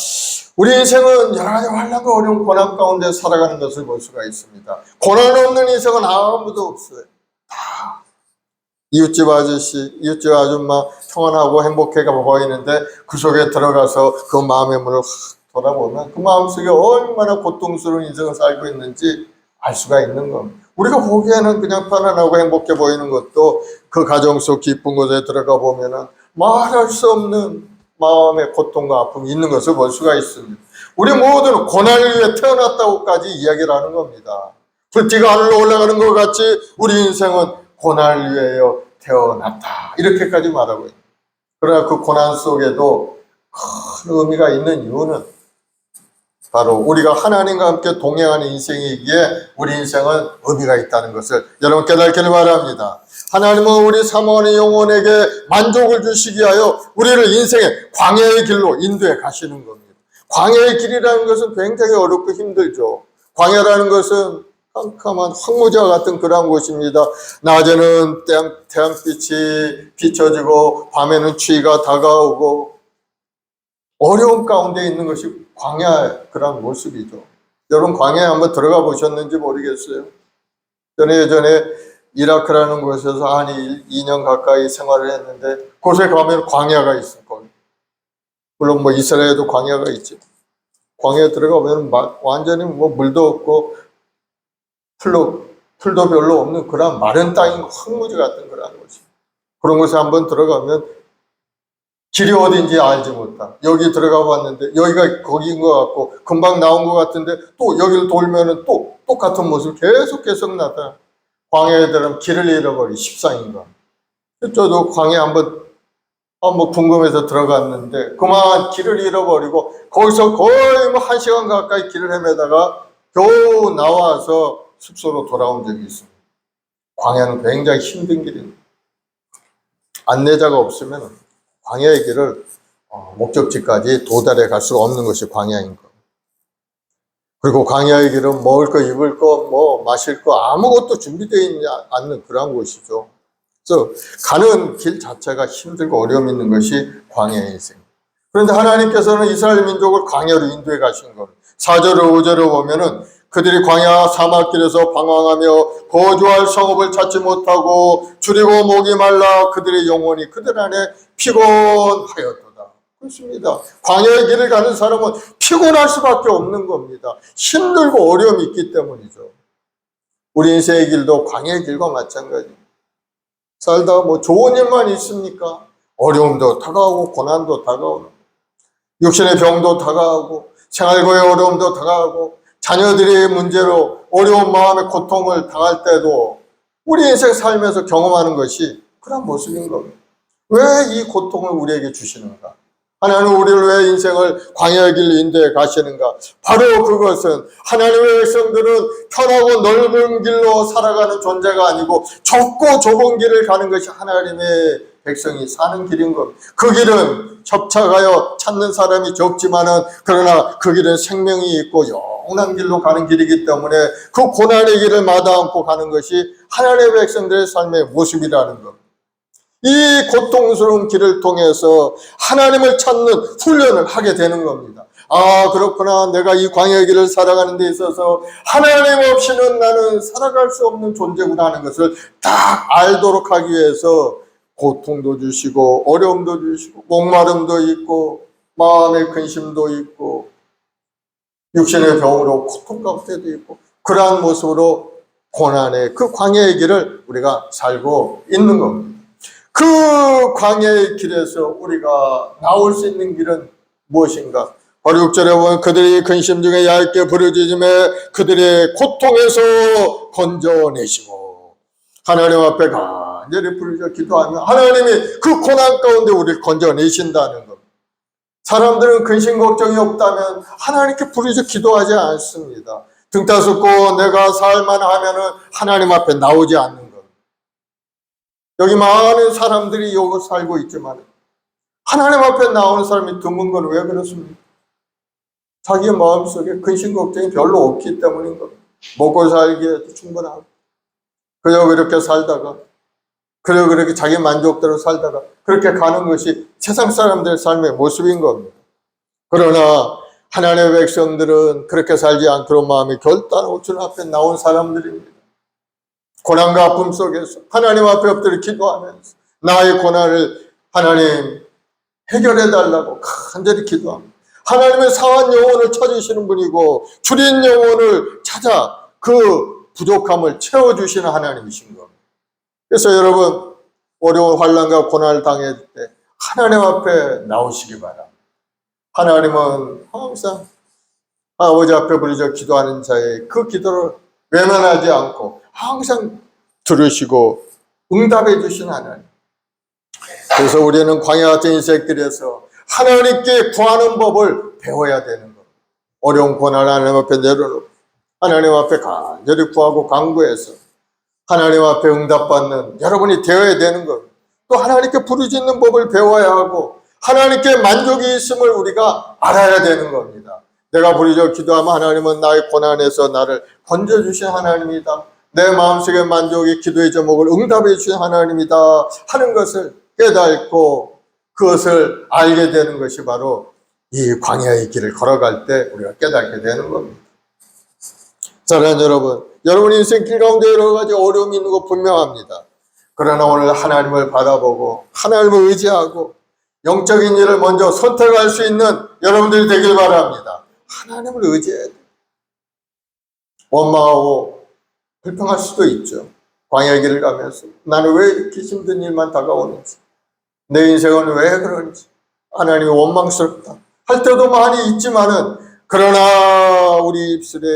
우리 인생은 여러 가지 환난과 어려운 고난 가운데 살아가는 것을 볼 수가 있습니다. 고난 없는 인생은 아무도 없어요. 다 이웃집 아저씨, 이웃집 아줌마 평안하고 행복해 보이는데 그 속에 들어가서 그 마음의 문을 확 돌아보면 그 마음속에 얼마나 고통스러운 인생을 살고 있는지 알 수가 있는 겁니다. 우리가 보기에는 그냥 편안하고 행복해 보이는 것도 그 가정 속 깊은 곳에 들어가 보면은 말할 수 없는 마음의 고통과 아픔이 있는 것을 볼 수가 있습니다. 우리 모두는 고난을 위해 태어났다고까지 이야기를 하는 겁니다. 불띠가 하늘로 올라가는 것 같이 우리 인생은 고난을 위하여 태어났다. 이렇게까지 말하고 있습니다. 그러나 그 고난 속에도 큰 의미가 있는 이유는 바로 우리가 하나님과 함께 동행하는 인생이기에 우리 인생은 의미가 있다는 것을 여러분 깨닫기를 바랍니다. 하나님은 우리 사모하는 영혼에게 만족을 주시기 위하여 우리를 인생의 광야의 길로 인도해 가시는 겁니다. 광야의 길이라는 것은 굉장히 어렵고 힘들죠. 광야라는 것은 캄캄한 황무지와 같은 그런 곳입니다. 낮에는 태양빛이 비춰지고 밤에는 추위가 다가오고 어려움 가운데 있는 것이 광야의 그런 모습이죠. 여러분 광야에 한번 들어가 보셨는지 모르겠어요. 저는 예전에 이라크라는 곳에서 한 2년 가까이 생활을 했는데 곳에 가면 광야가 있을 거예요. 물론 뭐 이스라엘에도 광야가 있지. 광야에 들어가 보면 완전히 뭐 물도 없고 풀도 별로 없는 그런 마른 땅인 황무지 같은 그런 곳이. 그런 곳에 한번 들어가면 길이 어딘지 알지 못한, 여기 들어가 봤는데 여기가 거기인 것 같고 금방 나온 것 같은데 또 여기를 돌면은 또 똑같은 모습 계속 나타나. 광야에 들어가면 길을 잃어버리 십상인가. 저도 광야에 한번 궁금해서 들어갔는데 그만 길을 잃어버리고 거기서 거의 뭐 1시간 가까이 길을 헤매다가 겨우 나와서 숙소로 돌아온 적이 있습니다. 광야는 굉장히 힘든 길입니다. 안내자가 없으면 광야의 길을 목적지까지 도달해 갈 수가 없는 것이 광야인 것. 그리고 광야의 길은 먹을 거, 입을 거, 뭐 마실 거 아무것도 준비되어 있지 않는 그런 곳이죠. 그래서 가는 길 자체가 힘들고 어려움이 있는 것이 광야의 인생. 그런데 하나님께서는 이스라엘 민족을 광야로 인도해 가신 것. 4절, 5절을 보면은 그들이 광야 사막길에서 방황하며 거주할 성읍을 찾지 못하고 줄이고 목이 말라 그들의 영혼이 그들 안에 피곤하였도다. 그렇습니다. 광야의 길을 가는 사람은 피곤할 수밖에 없는 겁니다. 힘들고 어려움이 있기 때문이죠. 우리 인생의 길도 광야의 길과 마찬가지입니다. 살다가 뭐 좋은 일만 있습니까? 어려움도 다가오고 고난도 다가오는, 육신의 병도 다가오고 생활고의 어려움도 다가오고 자녀들의 문제로 어려운 마음의 고통을 당할 때도 우리 인생 살면서 경험하는 것이 그런 모습인 겁니다. 왜 이 고통을 우리에게 주시는가? 하나님은 우리를 왜 인생을 광야의 길로 인도해 가시는가? 바로 그것은 하나님의 백성들은 편하고 넓은 길로 살아가는 존재가 아니고 좁고 좁은 길을 가는 것이 하나님의 백성이 사는 길인 겁니다. 그 길은 협착하여 찾는 사람이 적지만은 그러나 그 길은 생명이 있고 영원한 길로 가는 길이기 때문에 그 고난의 길을 마다 않고 가는 것이 하나님의 백성들의 삶의 모습이라는 겁니다. 이 고통스러운 길을 통해서 하나님을 찾는 훈련을 하게 되는 겁니다. 아, 그렇구나. 내가 이 광야의 길을 살아가는 데 있어서 하나님 없이는 나는 살아갈 수 없는 존재구나 하는 것을 딱 알도록 하기 위해서 고통도 주시고 어려움도 주시고 목마름도 있고 마음의 근심도 있고 육신의 병으로 고통 가운데도 있고 그러한 모습으로 고난의 그 광야의 길을 우리가 살고 있는 겁니다. 그 광야의 길에서 우리가 나올 수 있는 길은 무엇인가? 바로 6절에 보면 그들이 근심 중에 얇게 부르짖음에 그들의 고통에서 건져내시고 하나님 앞에 간절히 부르짖어 기도하면 하나님이 그 고난 가운데 우리를 건져내신다는 것. 사람들은 근심 걱정이 없다면 하나님께 부르짖어 기도하지 않습니다. 등 따숩고 내가 살만 하면은 하나님 앞에 나오지 않는 것. 여기 많은 사람들이 여기 살고 있지만 하나님 앞에 나오는 사람이 드문 건 왜 그렇습니까? 자기 마음속에 근심 걱정이 별로 없기 때문인 겁니다. 먹고 살기에도 충분하고 그저 그렇게 살다가 그저 그렇게 자기 만족대로 살다가 그렇게 가는 것이 세상 사람들의 삶의 모습인 겁니다. 그러나 하나님의 백성들은 그렇게 살지 않도록 마음이 결단하고 주님 앞에 나온 사람들입니다. 고난과 아픔 속에서 하나님 앞에 엎드려 기도하면서 나의 고난을 하나님 해결해 달라고 간절히 기도합니다. 하나님의 상한 영혼을 찾으시는 분이고 줄인 영혼을 찾아 그 부족함을 채워주시는 하나님이신 겁니다. 그래서 여러분 어려운 환난과 고난을 당할 때 하나님 앞에 나오시기 바랍니다. 하나님은 항상 아버지 앞에 부르짖어 기도하는 자의 그 기도를 외면하지 않고 항상 들으시고 응답해 주신 하나님. 그래서 우리는 광야 같은 인생길에서 하나님께 구하는 법을 배워야 되는 겁니다. 어려운 고난을 하나님 앞에 내려놓고 하나님 앞에 간절히 구하고 간구해서 하나님 앞에 응답받는 여러분이 되어야 되는 겁니다. 또 하나님께 부르짖는 법을 배워야 하고 하나님께 만족이 있음을 우리가 알아야 되는 겁니다. 내가 부르짖어 기도하면 하나님은 나의 고난에서 나를 건져주신 하나님이다. 내 마음속의 만족이 기도의 제목을 응답해 주신 하나님이다 하는 것을 깨닫고 그것을 알게 되는 것이 바로 이 광야의 길을 걸어갈 때 우리가 깨닫게 되는 겁니다. 사랑하는 여러분, 여러분 인생길 가운데 여러 가지 어려움이 있는 거 분명합니다. 그러나 오늘 하나님을 바라보고 하나님을 의지하고 영적인 일을 먼저 선택할 수 있는 여러분들이 되길 바랍니다. 하나님을 의지해야 돼요. 원망하고 불평할 수도 있죠. 광야의 길을 가면서 나는 왜 이렇게 힘든 일만 다가오는지, 내 인생은 왜 그런지, 하나님이 원망스럽다 할 때도 많이 있지만은, 그러나 우리 입술에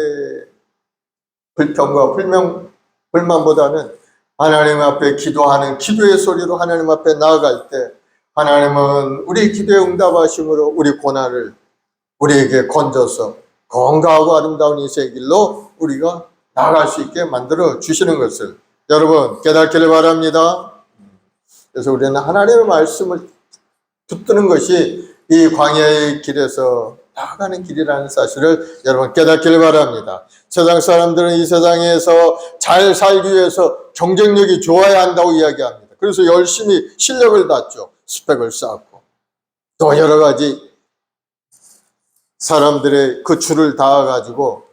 불평과 불만보다는 하나님 앞에 기도하는 기도의 소리로 하나님 앞에 나아갈 때 하나님은 우리 기도에 응답하심으로 우리 고난을 우리에게 건져서 건강하고 아름다운 인생의 길로 우리가 나아갈 수 있게 만들어 주시는 것을 여러분 깨닫기를 바랍니다. 그래서 우리는 하나님의 말씀을 붙드는 것이 이 광야의 길에서 나아가는 길이라는 사실을 여러분 깨닫기를 바랍니다. 세상 사람들은 이 세상에서 잘 살기 위해서 경쟁력이 좋아야 한다고 이야기합니다. 그래서 열심히 실력을 닫죠. 스펙을 쌓고 또 여러 가지 사람들의 그 줄을 닿아가지고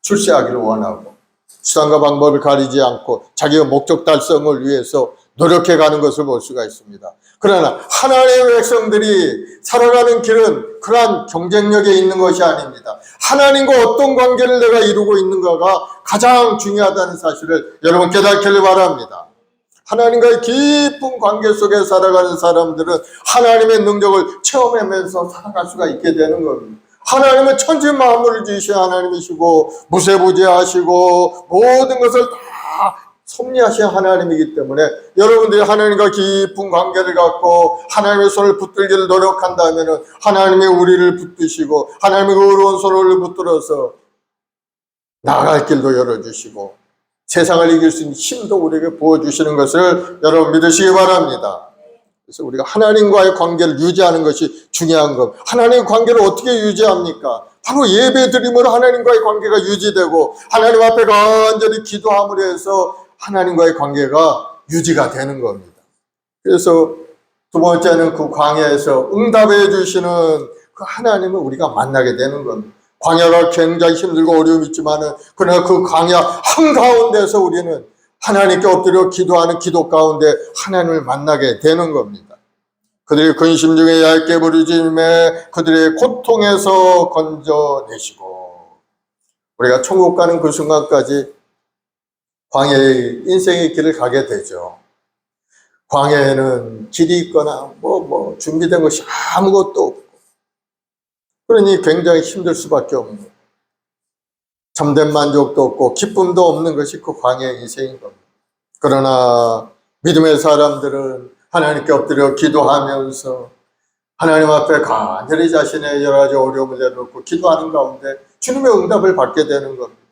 출세하기를 원하고 수단과 방법을 가리지 않고 자기의 목적 달성을 위해서 노력해가는 것을 볼 수가 있습니다. 그러나 하나님의 백성들이 살아가는 길은 그러한 경쟁력에 있는 것이 아닙니다. 하나님과 어떤 관계를 내가 이루고 있는가가 가장 중요하다는 사실을 여러분 깨닫기를 바랍니다. 하나님과의 깊은 관계 속에 살아가는 사람들은 하나님의 능력을 체험하면서 살아갈 수가 있게 되는 겁니다. 하나님은 천지 만물을 지으신 하나님이시고 무세부재하시고 모든 것을 다 섭리하신 하나님이기 때문에 여러분들이 하나님과 깊은 관계를 갖고 하나님의 손을 붙들기를 노력한다면 하나님이 우리를 붙드시고 하나님의 의로운 손을 붙들어서 나아갈 길도 열어주시고 세상을 이길 수 있는 힘도 우리에게 부어주시는 것을 여러분 믿으시기 바랍니다. 그래서 우리가 하나님과의 관계를 유지하는 것이 중요한 것. 하나님의 관계를 어떻게 유지합니까? 바로 예배 드림으로 하나님과의 관계가 유지되고 하나님 앞에 간절히 기도함으로 해서 하나님과의 관계가 유지가 되는 겁니다. 그래서 두 번째는 그 광야에서 응답해 주시는 그 하나님을 우리가 만나게 되는 겁니다. 광야가 굉장히 힘들고 어려움이 있지만은 그러나 그 광야 한가운데서 우리는 하나님께 엎드려 기도하는 기도 가운데 하나님을 만나게 되는 겁니다. 그들의 근심 중에 얇게 부르짖음에 그들의 고통에서 건져내시고 우리가 천국 가는 그 순간까지 광야의 인생의 길을 가게 되죠. 광야에는 길이 있거나 준비된 것이 아무것도 없고 그러니 굉장히 힘들 수밖에 없는 거예요. 참된 만족도 없고 기쁨도 없는 것이 그 광야의 인생인 겁니다. 그러나 믿음의 사람들은 하나님께 엎드려 기도하면서 하나님 앞에 간절히 자신의 여러 가지 어려움을 내놓고 기도하는 가운데 주님의 응답을 받게 되는 겁니다.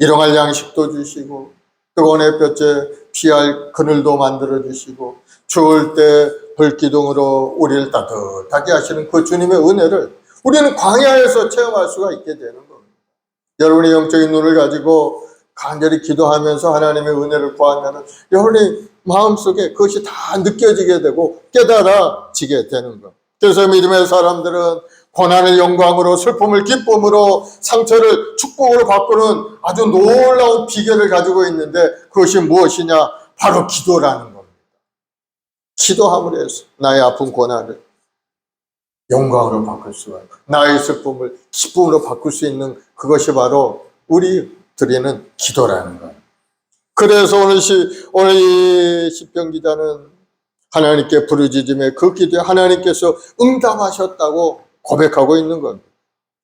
일용할 양식도 주시고 뜨거운 햇볕에 피할 그늘도 만들어 주시고 추울 때 불기둥으로 우리를 따뜻하게 하시는 그 주님의 은혜를 우리는 광야에서 체험할 수가 있게 되는 겁니다. 여러분이 영적인 눈을 가지고 간절히 기도하면서 하나님의 은혜를 구하면 여러분의 마음속에 그것이 다 느껴지게 되고 깨달아지게 되는 것. 그래서 믿음의 사람들은 고난을 영광으로 슬픔을 기쁨으로 상처를 축복으로 바꾸는 아주 놀라운 비결을 가지고 있는데 그것이 무엇이냐? 바로 기도라는 겁니다. 기도함으로 해서 나의 아픈 고난을 영광으로 바꿀 수가 있고 나의 슬픔을 기쁨으로 바꿀 수 있는 그것이 바로 우리 드리는 기도라는 거예요. 그래서 오늘 이 시편 기자는 하나님께 부르짖음에 그 기도에 하나님께서 응답하셨다고 고백하고 있는 겁니다.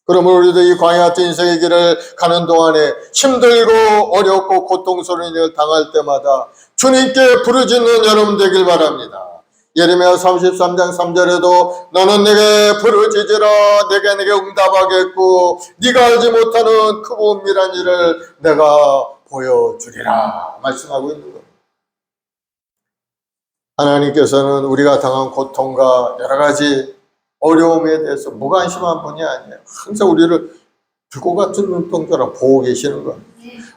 그러면 우리도 이 광야 같은 인생의 길을 가는 동안에 힘들고 어렵고 고통스러운 일을 당할 때마다 주님께 부르짖는 여러분 되길 바랍니다. 예레미야 33장 3절에도 너는 내게 부르짖으라 내게 응답하겠고 네가 알지 못하는 크고 은밀한 일을 내가 보여주리라 말씀하고 있는 겁니다. 하나님께서는 우리가 당한 고통과 여러 가지 어려움에 대해서 무관심한 분이 아니에요. 항상 우리를 불꽃 같은 눈동자로 보고 계시는 겁니다.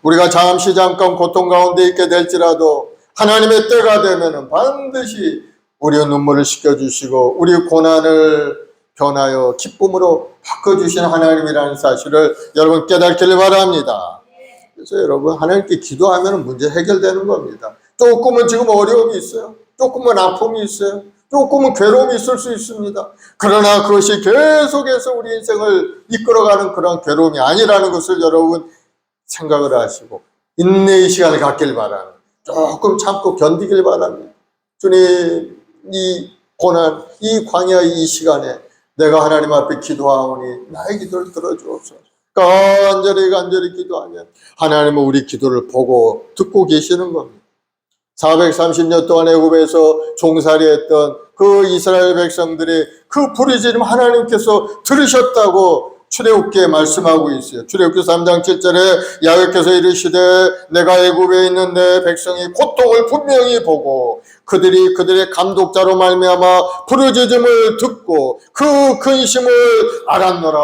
우리가 잠깐 고통 가운데 있게 될지라도 하나님의 때가 되면 반드시 우리의 눈물을 씻겨주시고 우리의 고난을 변하여 기쁨으로 바꿔주시는 하나님이라는 사실을 여러분 깨닫기를 바랍니다. 그래서 여러분 하나님께 기도하면 문제 해결되는 겁니다. 조금은 지금 어려움이 있어요. 조금은 아픔이 있어요. 조금은 괴로움이 있을 수 있습니다. 그러나 그것이 계속해서 우리 인생을 이끌어가는 그런 괴로움이 아니라는 것을 여러분 생각을 하시고 인내의 시간을 갖길 바랍니다. 조금 참고 견디길 바랍니다. 주님 이 고난, 이 광야 이 시간에 내가 하나님 앞에 기도하오니 나의 기도를 들어주옵소서. 간절히 기도하면 하나님은 우리 기도를 보고 듣고 계시는 겁니다. 430년 동안 애굽에서 종살이했던 그 이스라엘 백성들이 그 부르짖음 하나님께서 들으셨다고 출애굽기에 말씀하고 있어요. 출애굽기 3장 7절에 야훼께서 이르시되 내가 애굽에 있는 내 백성이 고통을 분명히 보고 그들의 감독자로 말미암아 부르짖음을 듣고 그 근심을 알았노라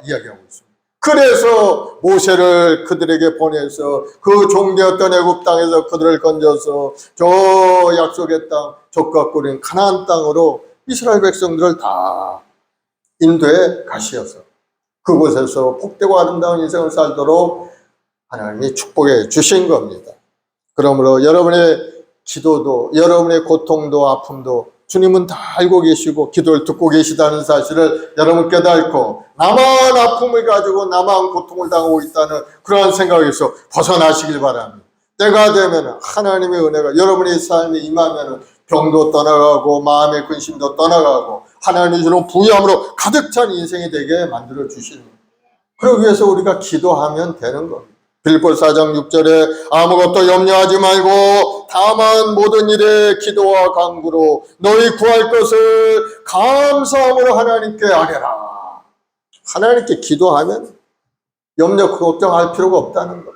이야기하고 있습니다. 그래서 모세를 그들에게 보내서 그 종되었던 애굽 땅에서 그들을 건져서 저 약속의 땅 족과 꿀인 가나안 땅으로 이스라엘 백성들을 다 인도에 가시어서 그곳에서 복되고 아름다운 인생을 살도록 하나님이 축복해 주신 겁니다. 그러므로 여러분의 기도도 여러분의 고통도 아픔도 주님은 다 알고 계시고 기도를 듣고 계시다는 사실을 여러분 깨닫고 나만 아픔을 가지고 나만 고통을 당하고 있다는 그런 생각에서 벗어나시길 바랍니다. 때가 되면 하나님의 은혜가 여러분의 삶에 임하면 병도 떠나가고 마음의 근심도 떠나가고 하나님이 주는 부유함으로 가득 찬 인생이 되게 만들어 주시는 겁니다. 그러기 위해서 우리가 기도하면 되는 겁니다. 빌립보서 4장 6절에 아무것도 염려하지 말고 다만 모든 일에 기도와 간구로 너희 구할 것을 감사함으로 하나님께 아뢰라. 하나님께 기도하면 염려 걱정할 필요가 없다는 겁니다.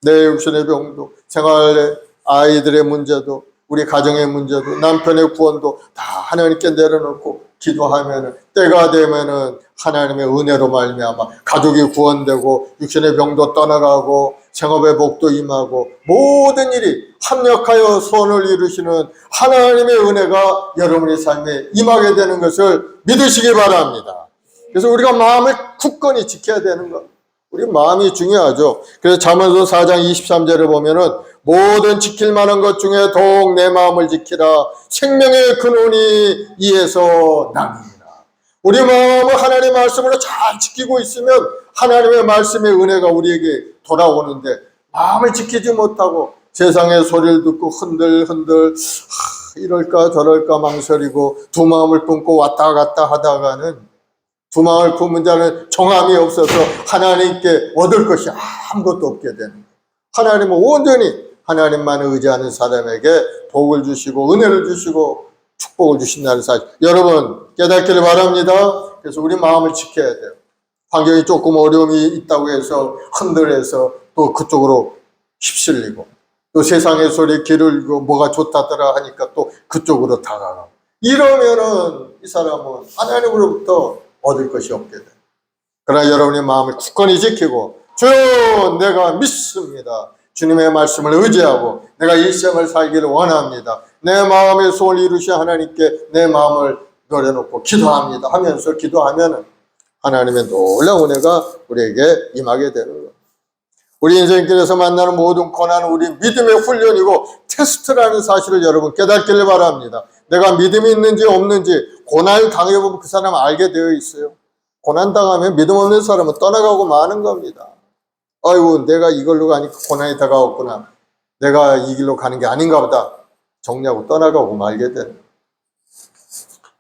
내 육신의 병도 생활의 아이들의 문제도 우리 가정의 문제도 남편의 구원도 다 하나님께 내려놓고 기도하면 때가 되면은 하나님의 은혜로 말미암아 가족이 구원되고 육신의 병도 떠나가고 생업의 복도 임하고 모든 일이 합력하여 소원을 이루시는 하나님의 은혜가 여러분의 삶에 임하게 되는 것을 믿으시기 바랍니다. 그래서 우리가 마음을 굳건히 지켜야 되는 것. 우리 마음이 중요하죠. 그래서 잠언서 4장 23절에 보면은 모든 지킬 만한 것 중에 더욱 내 마음을 지키라. 생명의 근원이 이에서 남이니라. 우리 마음을 하나님의 말씀으로 잘 지키고 있으면 하나님의 말씀의 은혜가 우리에게 돌아오는데 마음을 지키지 못하고 세상의 소리를 듣고 흔들흔들 이럴까 저럴까 망설이고 두 마음을 품고 왔다 갔다 하다가는 두 마음을 품은 자는 정함이 없어서 하나님께 얻을 것이 아무것도 없게 되는 거예요. 하나님은 온전히 하나님만 의지하는 사람에게 복을 주시고 은혜를 주시고 축복을 주신다는 사실 여러분 깨닫기를 바랍니다. 그래서 우리 마음을 지켜야 돼요. 환경이 조금 어려움이 있다고 해서 흔들해서 또 그쪽으로 휩쓸리고 또 세상의 소리에 귀를 잃고 뭐가 좋다더라 하니까 또 그쪽으로 다가가고 이러면은 이 사람은 하나님으로부터 얻을 것이 없게 돼요. 그러나 여러분의 마음을 굳건히 지키고 주여 내가 믿습니다. 주님의 말씀을 의지하고 내가 일생을 살기를 원합니다. 내 마음의 소원을 이루신 하나님께 내 마음을 내려놓고 기도합니다 하면서 기도하면 하나님의 놀라운 은혜가 우리에게 임하게 되는 거예요. 우리 인생길에서 만나는 모든 고난은 우리 믿음의 훈련이고 테스트라는 사실을 여러분 깨닫기를 바랍니다. 내가 믿음이 있는지 없는지 고난을 당해보면 그 사람은 알게 되어 있어요. 고난 당하면 믿음 없는 사람은 떠나가고 마는 겁니다. 아이고, 내가 이걸로 가니까 고난이 다가왔구나. 내가 이 길로 가는 게 아닌가 보다. 정리하고 떠나가고 말게 돼.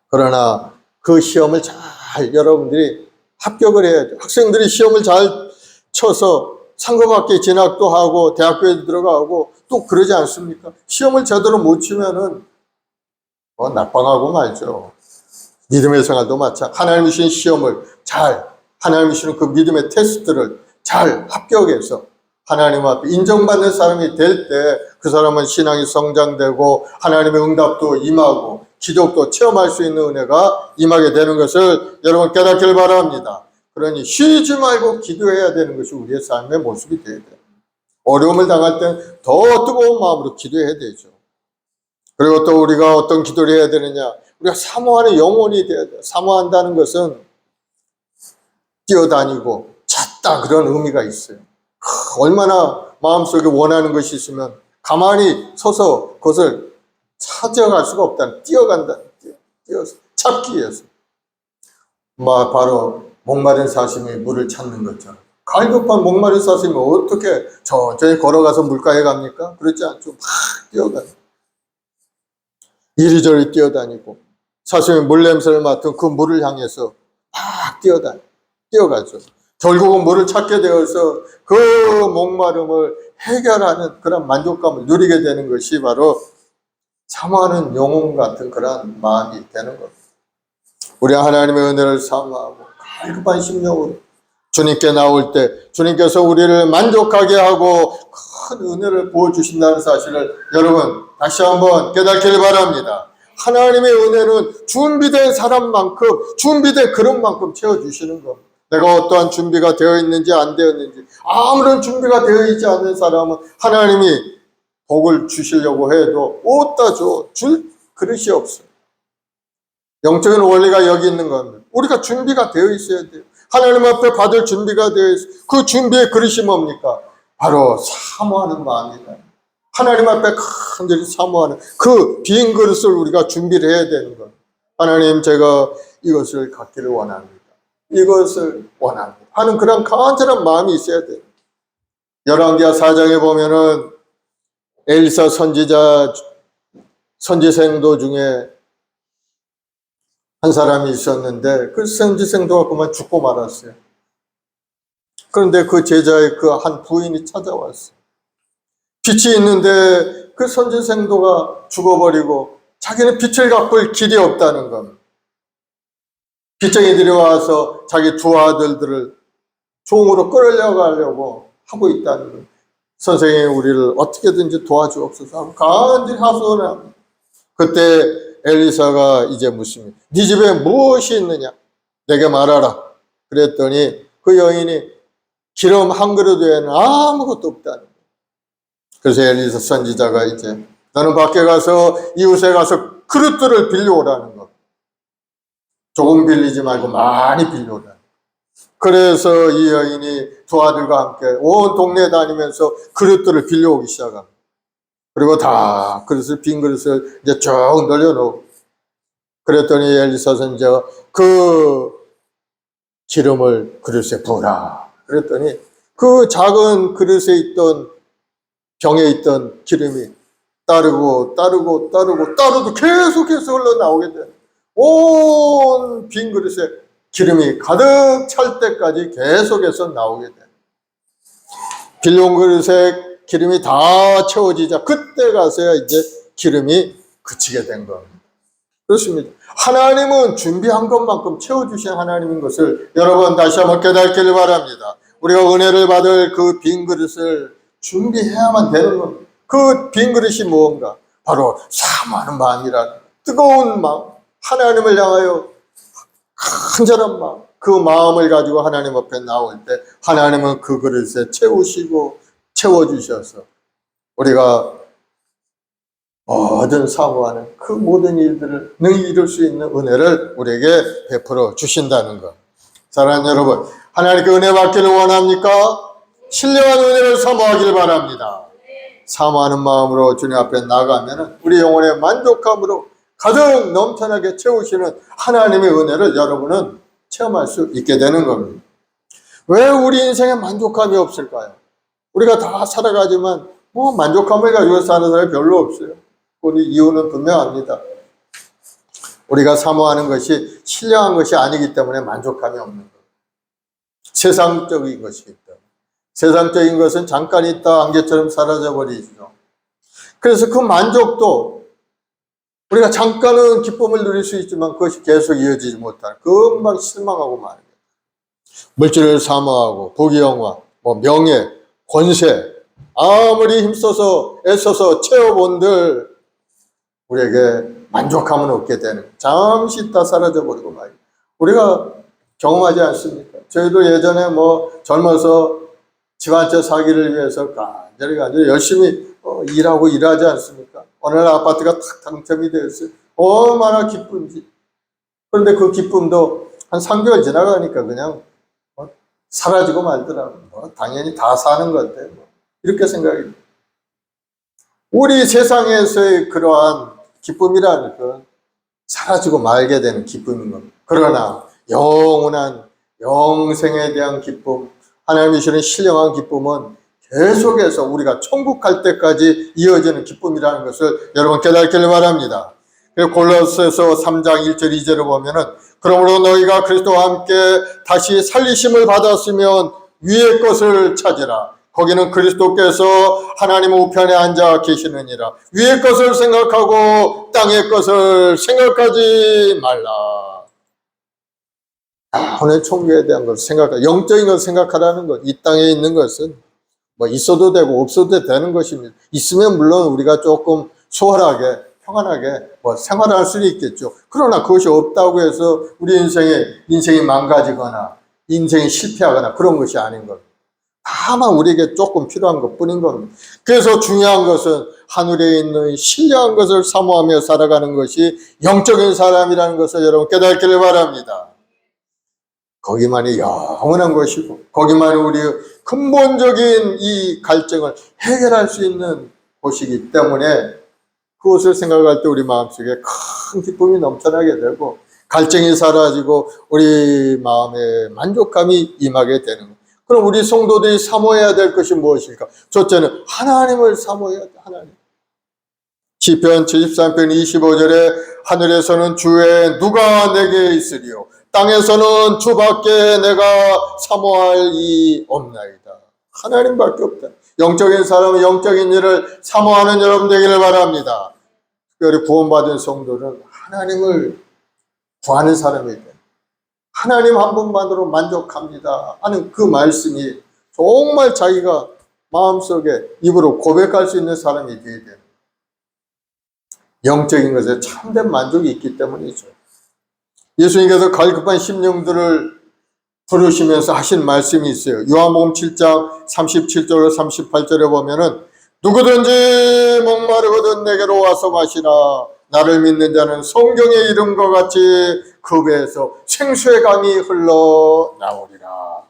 그러나 그 시험을 잘 여러분들이 합격을 해야 돼요. 학생들이 시험을 잘 쳐서 상고학교 진학도 하고 대학교에 들어가고 또 그러지 않습니까? 시험을 제대로 못 치면은 낙방하고 말죠. 믿음의 생활도 마찬가지. 하나님이 주신 시험을 잘, 하나님이 주신 그 믿음의 테스트를 잘 합격해서 하나님 앞에 인정받는 사람이 될 때 그 사람은 신앙이 성장되고 하나님의 응답도 임하고 기적도 체험할 수 있는 은혜가 임하게 되는 것을 여러분 깨닫길 바랍니다. 그러니 쉬지 말고 기도해야 되는 것이 우리의 삶의 모습이 되어야 돼요. 어려움을 당할 때 더 뜨거운 마음으로 기도해야 되죠. 그리고 또 우리가 어떤 기도를 해야 되느냐, 우리가 사모하는 영혼이 되어야 돼요. 사모한다는 것은 뛰어다니고 찾다 그런 의미가 있어요. 얼마나 마음속에 원하는 것이 있으면 가만히 서서 그것을 찾아갈 수가 없다. 뛰어간다. 뛰어서 찾기 위해서. 바로 목마른 사슴이 물을 찾는 것처럼. 갈급한 목마른 사슴이 어떻게 천천히 걸어가서 물가에 갑니까? 그렇지 않죠. 막 뛰어가요. 이리저리 뛰어다니고 사슴이 물 냄새를 맡은 그 물을 향해서 막 뛰어가죠. 결국은 물을 찾게 되어서 그 목마름을 해결하는 그런 만족감을 누리게 되는 것이 바로 사모하는 영혼 같은 그런 마음이 되는 겁니다. 우리 하나님의 은혜를 사모하고 갈급한 심령으로 주님께 나올 때 주님께서 우리를 만족하게 하고 큰 은혜를 부어주신다는 사실을 여러분 다시 한번 깨닫기를 바랍니다. 하나님의 은혜는 준비된 사람만큼, 준비된 그릇만큼 채워주시는 겁니다. 내가 어떠한 준비가 되어 있는지 안 되어 있는지, 아무런 준비가 되어 있지 않는 사람은 하나님이 복을 주시려고 해도 어디다 줄 그릇이 없어요. 영적인 원리가 여기 있는 겁니다. 우리가 준비가 되어 있어야 돼요. 하나님 앞에 받을 준비가 되어 있어요. 그 준비의 그릇이 뭡니까? 바로 사모하는 마음이다. 하나님 앞에 간절히 사모하는 그 빈 그릇을 우리가 준비를 해야 되는 겁니다. 하나님, 제가 이것을 갖기를 원합니다. 이것을 원합니다 하는 그런 간절한 마음이 있어야 돼요. 열왕기하 4장에 보면은 엘리사 선지생도 중에 한 사람이 있었는데 그 선지생도가 그만 죽고 말았어요. 그런데 그 제자의 그 한 부인이 찾아왔어요. 빛이 있는데 그 선지생도가 죽어버리고 자기는 빛을 갚을 길이 없다는 겁니다. 빚쟁이들이 와서 자기 두 아들들을 종으로 끌어가려고 하고 있다는 거예요. 선생님이 우리를 어떻게든지 도와주옵소서 하고 간절히 하소연을 합니다. 그때 엘리사가 이제 묻습니다. 네 집에 무엇이 있느냐? 내게 말하라. 그랬더니 그 여인이 기름 한 그릇 외에는 아무것도 없다는 거예요. 그래서 엘리사 선지자가 이제 너는 밖에 가서 이웃에 가서 그릇들을 빌려오라는 거. 조금 빌리지 말고 많이 빌려오라. 그래서 이 여인이 두 아들과 함께 온 동네 다니면서 그릇들을 빌려오기 시작합니다. 그리고 다 그릇을, 빈 그릇을 이제 쭉 널려놓고, 그랬더니 엘리사 선지자가 그 기름을 그릇에 부으라. 그랬더니 그 작은 그릇에 있던, 병에 있던 기름이 따르도 계속해서 흘러나오게 돼요. 온 빈 그릇에 기름이 가득 찰 때까지 계속해서 나오게 돼요. 빌려온 그릇에 기름이 다 채워지자 그때 가서야 이제 기름이 그치게 된 겁니다. 그렇습니다. 하나님은 준비한 것만큼 채워주신 하나님인 것을 여러분 다시 한번 깨닫기를 바랍니다. 우리가 은혜를 받을 그 빈 그릇을 준비해야만 되는 겁니다. 그 빈 그릇이 무언가? 바로 사모하는 마음이라는 뜨거운 마음, 하나님을 향하여 간절한 마음, 그 마음을 가지고 하나님 앞에 나올 때 하나님은 그 그릇에 채우시고 채워주셔서 우리가 모든 사모하는 그 모든 일들을 능히 이룰 수 있는 은혜를 우리에게 베풀어 주신다는 것. 사랑하는 여러분, 하나님께 은혜 받기를 원합니까? 신령한 은혜를 사모하기를 바랍니다. 사모하는 마음으로 주님 앞에 나가면 우리 영혼의 만족함으로 가득 넘쳐나게 채우시는 하나님의 은혜를 여러분은 체험할 수 있게 되는 겁니다. 왜 우리 인생에 만족감이 없을까요? 우리가 다 살아가지만 뭐 만족감을 가지고 사는 사람이 별로 없어요. 그 이유는 분명합니다. 우리가 사모하는 것이 신령한 것이 아니기 때문에 만족감이 없는 거예요. 세상적인 것이기 때문에. 세상적인 것은 잠깐 있다 안개처럼 사라져 버리죠. 그래서 그 만족도 우리가 잠깐은 기쁨을 누릴 수 있지만 그것이 계속 이어지지 못하는, 금방 실망하고 마는 거예요. 물질을 사모하고 부귀영화, 명예, 권세, 아무리 힘써서 애써서 채워본들 우리에게 만족감은 없게 되는, 잠시 있다 사라져 버리고 말이에요. 우리가 경험하지 않습니까? 저희도 예전에 젊어서 집 한 채 사기를 위해서 간절히 열심히 일하고 일하지 않습니까? 어느 날 아파트가 탁 당첨이 되었어요. 얼마나 기쁜지. 그런데 그 기쁨도 한 3개월 지나가니까 그냥 사라지고 말더라고요. 당연히 다 사는 건데 이렇게 생각이 돼요. 우리 세상에서의 그러한 기쁨이라는 건 사라지고 말게 되는 기쁨인 겁니다. 그러나 영원한 영생에 대한 기쁨, 하나님이 주시는 신령한 기쁨은 계속해서 우리가 천국 갈 때까지 이어지는 기쁨이라는 것을 여러분 깨닫기를 바랍니다. 골로새서 3장 1절 2절을 보면은 그러므로 너희가 그리스도와 함께 다시 살리심을 받았으면 위의 것을 찾으라. 거기는 그리스도께서 하나님 우편에 앉아 계시느니라. 위의 것을 생각하고 땅의 것을 생각하지 말라. 오늘 천국에 대한 것을 생각하, 영적인 것을 생각하라는 것. 이 땅에 있는 것은 있어도 되고 없어도 되는 것입니다. 있으면 물론 우리가 조금 수월하게 평안하게 생활할 수는 있겠죠. 그러나 그것이 없다고 해서 우리 인생이 망가지거나 인생이 실패하거나 그런 것이 아닌 겁니다. 다만 우리에게 조금 필요한 것뿐인 겁니다. 그래서 중요한 것은 하늘에 있는 신령한 것을 사모하며 살아가는 것이 영적인 사람이라는 것을 여러분 깨닫기를 바랍니다. 거기만이 영원한 것이고 거기만이 우리의 근본적인 이 갈증을 해결할 수 있는 곳이기 때문에 그것을 생각할 때 우리 마음속에 큰 기쁨이 넘쳐나게 되고 갈증이 사라지고 우리 마음에 만족감이 임하게 되는 거예요. 그럼 우리 성도들이 사모해야 될 것이 무엇일까? 첫째는 하나님을 사모해야 돼. 하나님. 시편 73편 25절에 하늘에서는 주 외에 누가 내게 있으리요 땅에서는 주밖에 내가 사모할 이 없나이다. 하나님밖에 없다. 영적인 사람은 영적인 일을 사모하는 여러분 되기를 바랍니다. 특별히 구원받은 성도는 하나님을 구하는 사람이다. 하나님 한 분만으로 만족합니다 하는 그 말씀이 정말 자기가 마음속에 입으로 고백할 수 있는 사람이 되어야 돼요. 영적인 것에 참된 만족이 있기 때문이죠. 예수님께서 갈급한 심령들을 부르시면서 하신 말씀이 있어요. 요한복음 7장 37절 38절에 보면은 누구든지 목마르거든 내게로 와서 마시라. 나를 믿는 자는 성경의 이름과 같이 그 배에서 생수의 강이 흘러나오리라.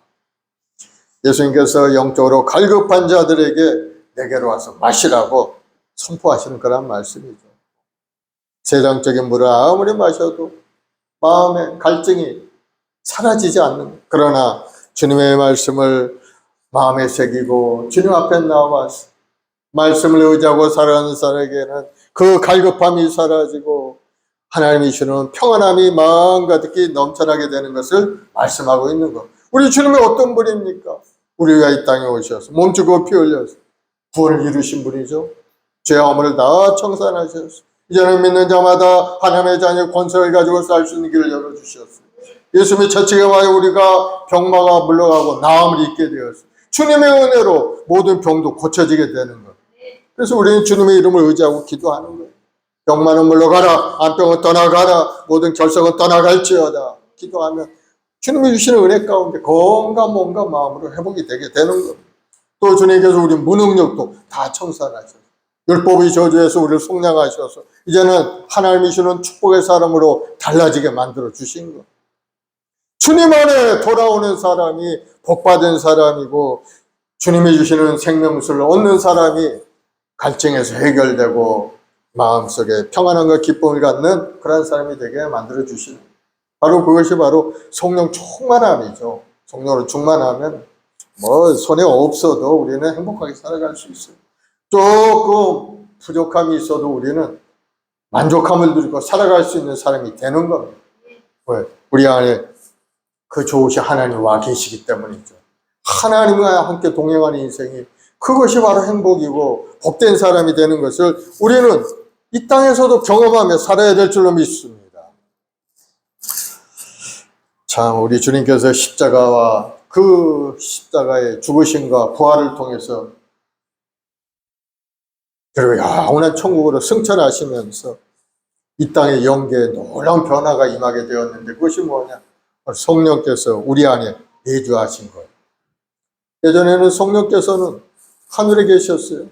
예수님께서 영적으로 갈급한 자들에게 내게로 와서 마시라고 선포하시는 그런 말씀이죠. 세상적인 물을 아무리 마셔도 마음의 갈증이 사라지지 않는, 그러나 주님의 말씀을 마음에 새기고 주님 앞에 나와서 말씀을 의지하고 살아가는 사람에게는 그 갈급함이 사라지고 하나님이 주는 평안함이 마음 가득히 넘쳐나게 되는 것을 말씀하고 있는 것. 우리 주님이 어떤 분입니까? 우리가 이 땅에 오셔서 몸주고 피 흘려서 구원을 이루신 분이죠. 죄와 허물을 다 청산하셔서 이제는 믿는 자마다 하나님의 자녀의 권세를 가지고 살 수 있는 길을 열어주셨어요. 예수님의 처치에 와요 우리가 병마가 물러가고 나음을 잊게 되었어요. 주님의 은혜로 모든 병도 고쳐지게 되는 것. 그래서 우리는 주님의 이름을 의지하고 기도하는 거예요. 병마는 물러가라, 안병은 떠나가라, 모든 결석은 떠나갈지어다. 기도하면 주님이 주시는 은혜 가운데 건강 몸과 마음으로 회복이 되게 되는 겁니다. 또 주님께서 우리 무능력도 다 청산하셔서 율법의 저주에서 우리를 속량하셔서 이제는 하나님이 주는 축복의 사람으로 달라지게 만들어 주신 것. 주님 안에 돌아오는 사람이 복받은 사람이고 주님이 주시는 생명수를 얻는 사람이 갈증에서 해결되고 마음속에 평안함과 기쁨을 갖는 그런 사람이 되게 만들어 주시는, 바로 그것이 바로 성령 충만함이죠. 성령으로 충만하면 뭐 손에 없어도 우리는 행복하게 살아갈 수 있어요. 조금 부족함이 있어도 우리는 만족함을 누리고 살아갈 수 있는 사람이 되는 겁니다. 왜? 우리 안에 그 좋으신 하나님 와 계시기 때문이죠. 하나님과 함께 동행하는 인생이, 그것이 바로 행복이고 복된 사람이 되는 것을 우리는 이 땅에서도 경험하며 살아야 될 줄로 믿습니다. 참, 우리 주님께서 십자가와 그 십자가의 죽으심과 부활을 통해서 그리고 영원한 천국으로 승천하시면서 이 땅의 영계에 놀라운 변화가 임하게 되었는데, 그것이 뭐냐? 성령께서 우리 안에 내주하신 거예요. 예전에는 성령께서는 하늘에 계셨어요.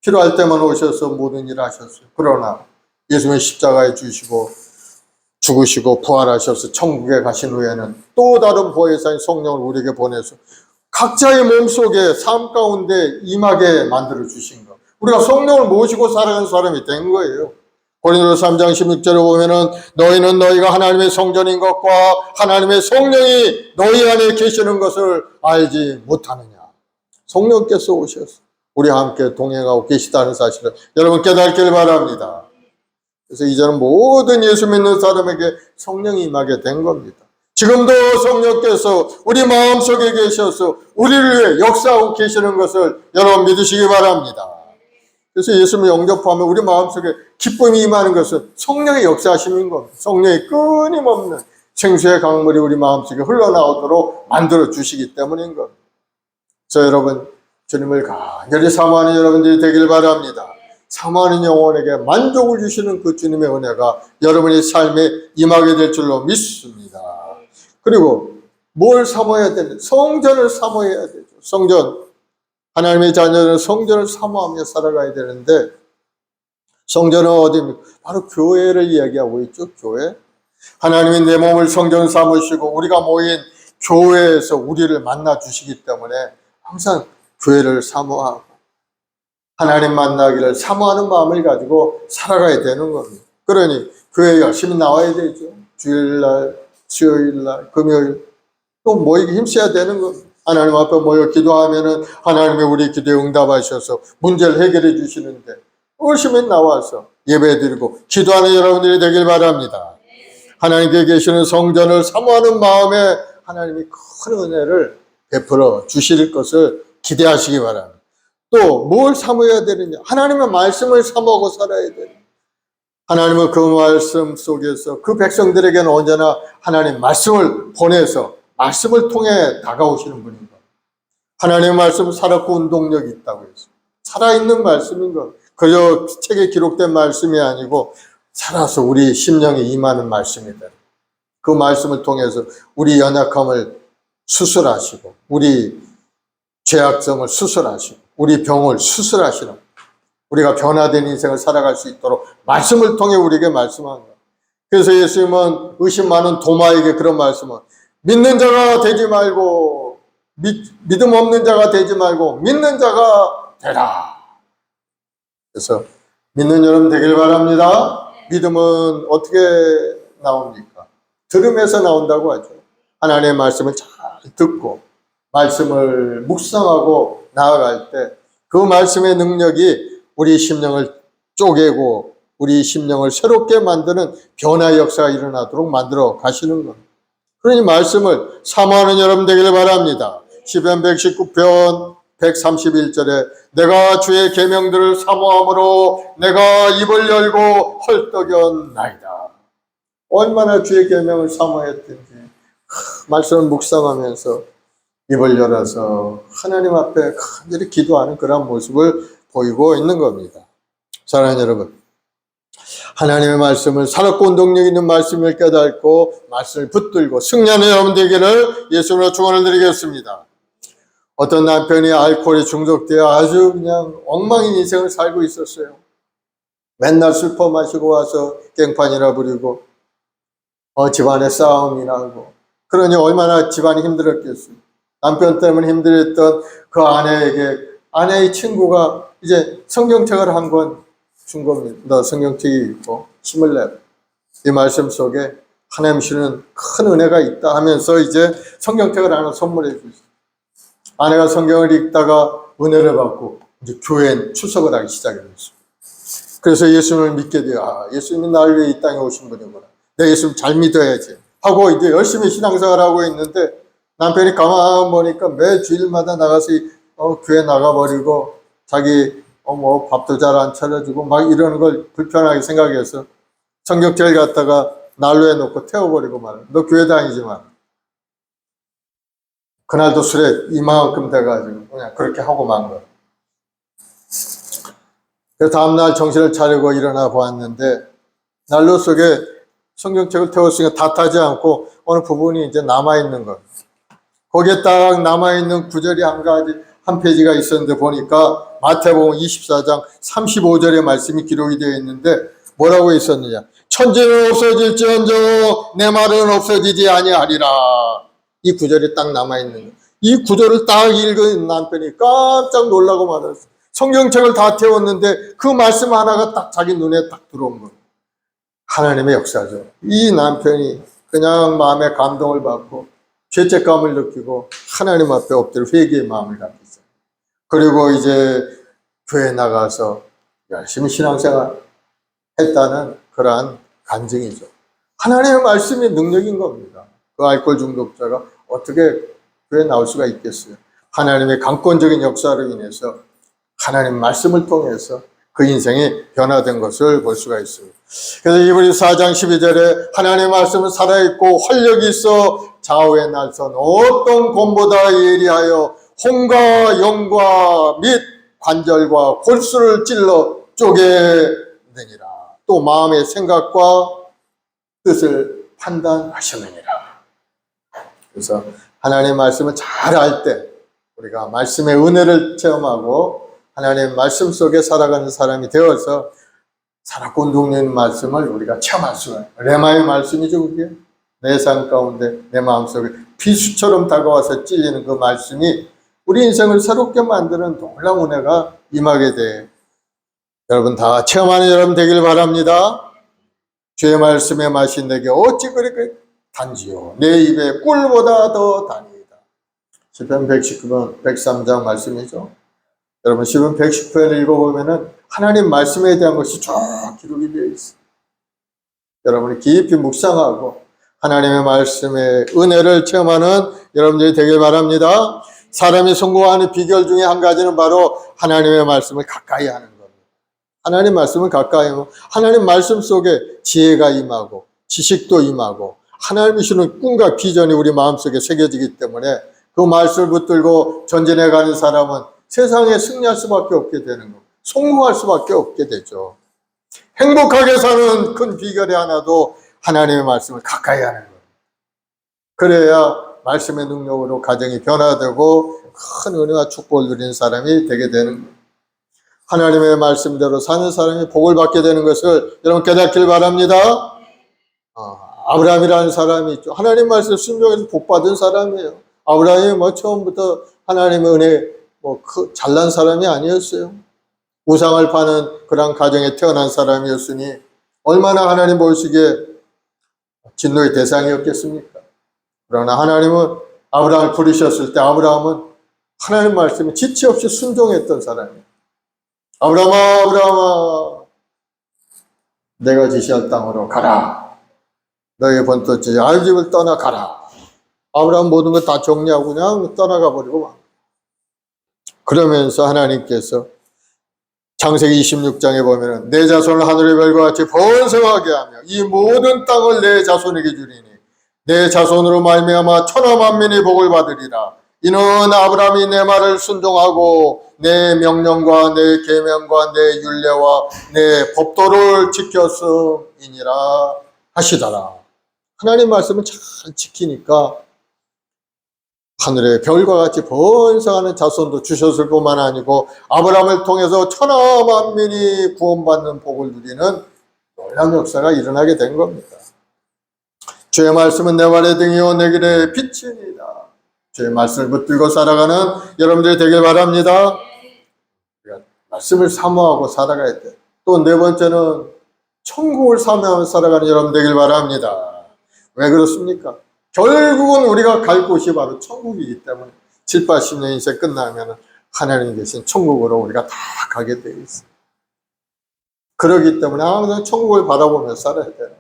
필요할 때만 오셔서 모든 일을 하셨어요. 그러나 예수님의 십자가에 주시고 죽으시고 부활하셔서 천국에 가신 후에는 또 다른 보혜사인 성령을 우리에게 보내서 각자의 몸속에 삶 가운데 임하게 만들어 주신 것. 우리가 성령을 모시고 살아가는 사람이 된 거예요. 고린도서 3장 16절에 보면은 너희는 너희가 하나님의 성전인 것과 하나님의 성령이 너희 안에 계시는 것을 알지 못하느냐. 성령께서 오셔서 우리와 함께 동행하고 계시다는 사실을 여러분 깨닫기를 바랍니다. 그래서 이제는 모든 예수 믿는 사람에게 성령이 임하게 된 겁니다. 지금도 성령께서 우리 마음속에 계셔서 우리를 위해 역사하고 계시는 것을 여러분 믿으시기 바랍니다. 그래서 예수님을 영접하면 우리 마음속에 기쁨이 임하는 것은 성령의 역사하심인 겁니다. 성령의 끊임없는 생수의 강물이 우리 마음속에 흘러나오도록 만들어 주시기 때문인 겁니다. 그래서 여러분, 주님을 간절히 사모하는 여러분들이 되길 바랍니다. 사모하는 영혼에게 만족을 주시는 그 주님의 은혜가 여러분의 삶에 임하게 될 줄로 믿습니다. 그리고 뭘 사모해야 되는지, 성전을 사모해야 되죠. 성전. 하나님의 자녀는 성전을 사모하며 살아가야 되는데, 성전은 어디입니까? 바로 교회를 이야기하고 있죠. 교회. 하나님이 내 몸을 성전 삼으시고 우리가 모인 교회에서 우리를 만나 주시기 때문에 항상 교회를 사모하고 하나님 만나기를 사모하는 마음을 가지고 살아가야 되는 겁니다. 그러니 교회에 열심히 나와야 되죠. 주일날, 수요일날, 금요일 또 모이기 힘써야 되는 겁니다. 하나님 앞에 모여 기도하면은 하나님이 우리 기도에 응답하셔서 문제를 해결해 주시는데, 열심히 나와서 예배드리고 기도하는 여러분들이 되길 바랍니다. 하나님께 계시는 성전을 사모하는 마음에 하나님이 큰 은혜를 베풀어 주실 것을 기대하시기 바랍니다. 또 뭘 사모해야 되느냐? 하나님의 말씀을 사모하고 살아야 돼요. 하나님은 그 말씀 속에서 그 백성들에게는 언제나 하나님 말씀을 보내서 말씀을 통해 다가오시는 분인 것. 하나님의 말씀은 살았고 운동력이 있다고 했어요. 살아있는 말씀인 것. 그저 책에 기록된 말씀이 아니고 살아서 우리 심령에 임하는 말씀이다. 그 말씀을 통해서 우리 연약함을 수술하시고 우리 죄악성을 수술하시고 우리 병을 수술하시는, 우리가 변화된 인생을 살아갈 수 있도록 말씀을 통해 우리에게 말씀한 거예요. 그래서 예수님은 의심 많은 도마에게 그런 말씀을, 믿는 자가 되지 말고 믿음 없는 자가 되지 말고 믿는 자가 되라. 그래서 믿는 여러분 되길 바랍니다. 믿음은 어떻게 나옵니까? 들음에서 나온다고 하죠. 하나님의 말씀을 잘 듣고 말씀을 묵상하고 나아갈 때 그 말씀의 능력이 우리 심령을 쪼개고 우리 심령을 새롭게 만드는 변화의 역사가 일어나도록 만들어 가시는 겁니다. 그러니 말씀을 사모하는 여러분 되기를 바랍니다. 시편 119편 131절에 내가 주의 계명들을 사모함으로 내가 입을 열고 헐떡였나이다. 얼마나 주의 계명을 사모했든지 말씀을 묵상하면서 입을 열어서 하나님 앞에 간절히 기도하는 그런 모습을 보이고 있는 겁니다. 사랑하는 여러분, 하나님의 말씀을 살았고 운동력 있는 말씀을 깨닫고 말씀을 붙들고 승리하는 여러분 되기를 예수님으로 축원을 드리겠습니다. 어떤 남편이 알코올에 중독되어 아주 그냥 엉망인 인생을 살고 있었어요. 맨날 술 퍼마시고 와서 깽판이나 부리고 집안에 싸움이 나고, 그러니 얼마나 집안이 힘들었겠어요. 남편 때문에 힘들었던 그 아내에게 아내의 친구가 이제 성경책을 한 권 준 겁니다. 성경책이 있고 힘을 내고 이 말씀 속에 하나님 주시는 큰 은혜가 있다 하면서 이제 성경책을 하나 선물해 주셨어요. 아내가 성경을 읽다가 은혜를 받고 이제 교회에 출석을 하기 시작했어요. 그래서 예수님을 믿게 돼요. 아, 예수님이 나를 위해 이 땅에 오신 분이구나. 내가 예수님 잘 믿어야지 하고 이제 열심히 신앙생활을 하고 있는데 남편이 가만 보니까 매 주일마다 나가서 교회 나가버리고 자기 뭐 밥도 잘 안 차려주고 막 이러는 걸 불편하게 생각해서 성경책을 갖다가 난로에 놓고 태워버리고 말아. 너 교회 다니지 마. 그날도 술에 이만큼 돼가지고 그냥 그렇게 하고 만 거야. 그래서 다음날 정신을 차리고 일어나 보았는데 난로 속에 성경책을 태웠으니까 다 타지 않고 어느 부분이 이제 남아있는 거. 거기에 딱 남아있는 구절이 한 페이지가 있었는데 보니까 마태복음 24장 35절의 말씀이 기록이 되어 있는데 뭐라고 있었느냐. 천지는 없어질지언정 내 말은 없어지지 아니하리라. 이 구절이 딱 남아있는 거예요. 이 구절을 딱 읽은 남편이 깜짝 놀라고 말았어요. 성경책을 다 태웠는데 그 말씀 하나가 딱 자기 눈에 딱 들어온 거예요. 하나님의 역사죠. 이 남편이 그냥 마음에 감동을 받고 죄책감을 느끼고 하나님 앞에 엎드려 회개의 마음을 갖겠어요. 그리고 이제 교회 나가서 열심히 신앙생활 했다는 그러한 간증이죠. 하나님의 말씀이 능력인 겁니다. 그 알코올 중독자가 어떻게 교회에 나올 수가 있겠어요. 하나님의 강권적인 역사로 인해서 하나님 말씀을 통해서 그 인생이 변화된 것을 볼 수가 있습니다. 그래서 이브리서 4장 12절에 하나님의 말씀은 살아있고 활력이 있어 좌우의 날선 어떤 곰보다 예리하여 혼과 영과 및 관절과 골수를 찔러 쪼개느니라. 또 마음의 생각과 뜻을 판단하시느니라. 그래서 하나님의 말씀을 잘 알 때 우리가 말씀의 은혜를 체험하고 하나님의 말씀 속에 살아가는 사람이 되어서 살아온 동료의 말씀을 우리가 체험할 수가 있어요. 레마의 말씀이죠. 그게 내 삶 가운데 내 마음속에 비수처럼 다가와서 찔리는 그 말씀이 우리 인생을 새롭게 만드는 놀라운 은혜가 임하게 돼. 여러분 다 체험하는 여러분 되길 바랍니다. 주의 말씀의 맛이 내게 어찌 그렇게 단지요 내 입에 꿀보다 더 다니이다. 시편 119편 103장 말씀이죠. 여러분 시편 119편을 읽어보면은 하나님 말씀에 대한 것이 쭉 기록이 되어 있어요. 여러분이 깊이 묵상하고 하나님의 말씀의 은혜를 체험하는 여러분들이 되길 바랍니다. 사람이 성공하는 비결 중에 한 가지는 바로 하나님의 말씀을 가까이 하는 겁니다. 하나님 말씀을 가까이 하면 하나님 말씀 속에 지혜가 임하고 지식도 임하고 하나님이 주는 꿈과 비전이 우리 마음속에 새겨지기 때문에 그 말씀을 붙들고 전진해 가는 사람은 세상에 승리할 수밖에 없게 되는 겁니다. 성공할 수밖에 없게 되죠. 행복하게 사는 큰 비결이 하나도 하나님의 말씀을 가까이 하는 거예요. 그래야 말씀의 능력으로 가정이 변화되고 큰 은혜와 축복을 누리는 사람이 되게 되는 거예요. 하나님의 말씀대로 사는 사람이 복을 받게 되는 것을 여러분 깨닫길 바랍니다. 아브라함이라는 사람이 있죠. 하나님 말씀 순종해서 복 받은 사람이에요. 아브라함이 처음부터 하나님의 은혜 잘난 사람이 아니었어요. 우상을 파는 그런 가정에 태어난 사람이었으니 얼마나 하나님 보시기에 진노의 대상이었겠습니까? 그러나 하나님은 아브라함을 부르셨을 때 아브라함은 하나님 말씀에 지체 없이 순종했던 사람이에요. 아브라함아, 아브라함아, 내가 지시할 땅으로 가라. 너의 본토지 아이집을 떠나 가라. 아브라함 모든 걸 다 정리하고 그냥 떠나가 버리고 막. 그러면서 하나님께서 창세기 26장에 보면은 내 자손을 하늘의 별과 같이 번성하게 하며 이 모든 땅을 내 자손에게 주리니 내 자손으로 말미암아 천하 만민이 복을 받으리라. 이는 아브라함이 내 말을 순종하고 내 명령과 내 계명과 내 율례와 내 법도를 지켰음이니라 하시더라. 하나님 말씀을 잘 지키니까 하늘의 별과 같이 번성하는 자손도 주셨을 뿐만 아니고 아브라함을 통해서 천하 만민이 구원받는 복을 누리는 놀라운 역사가 일어나게 된 겁니다. 주의 말씀은 내 발의 등이요 내 길의 빛이니이다. 주의 말씀을 붙들고 살아가는 여러분들이 되길 바랍니다. 우리가 말씀을 사모하고 살아가야 돼. 또 네 번째는 천국을 사모하며 살아가는 여러분 되길 바랍니다. 왜 그렇습니까? 결국은 우리가 갈 곳이 바로 천국이기 때문에 7, 80년 인생 끝나면 하나님 계신 천국으로 우리가 다 가게 되어 있어요. 그렇기 때문에 항상 천국을 바라보며 살아야 되는 거예요.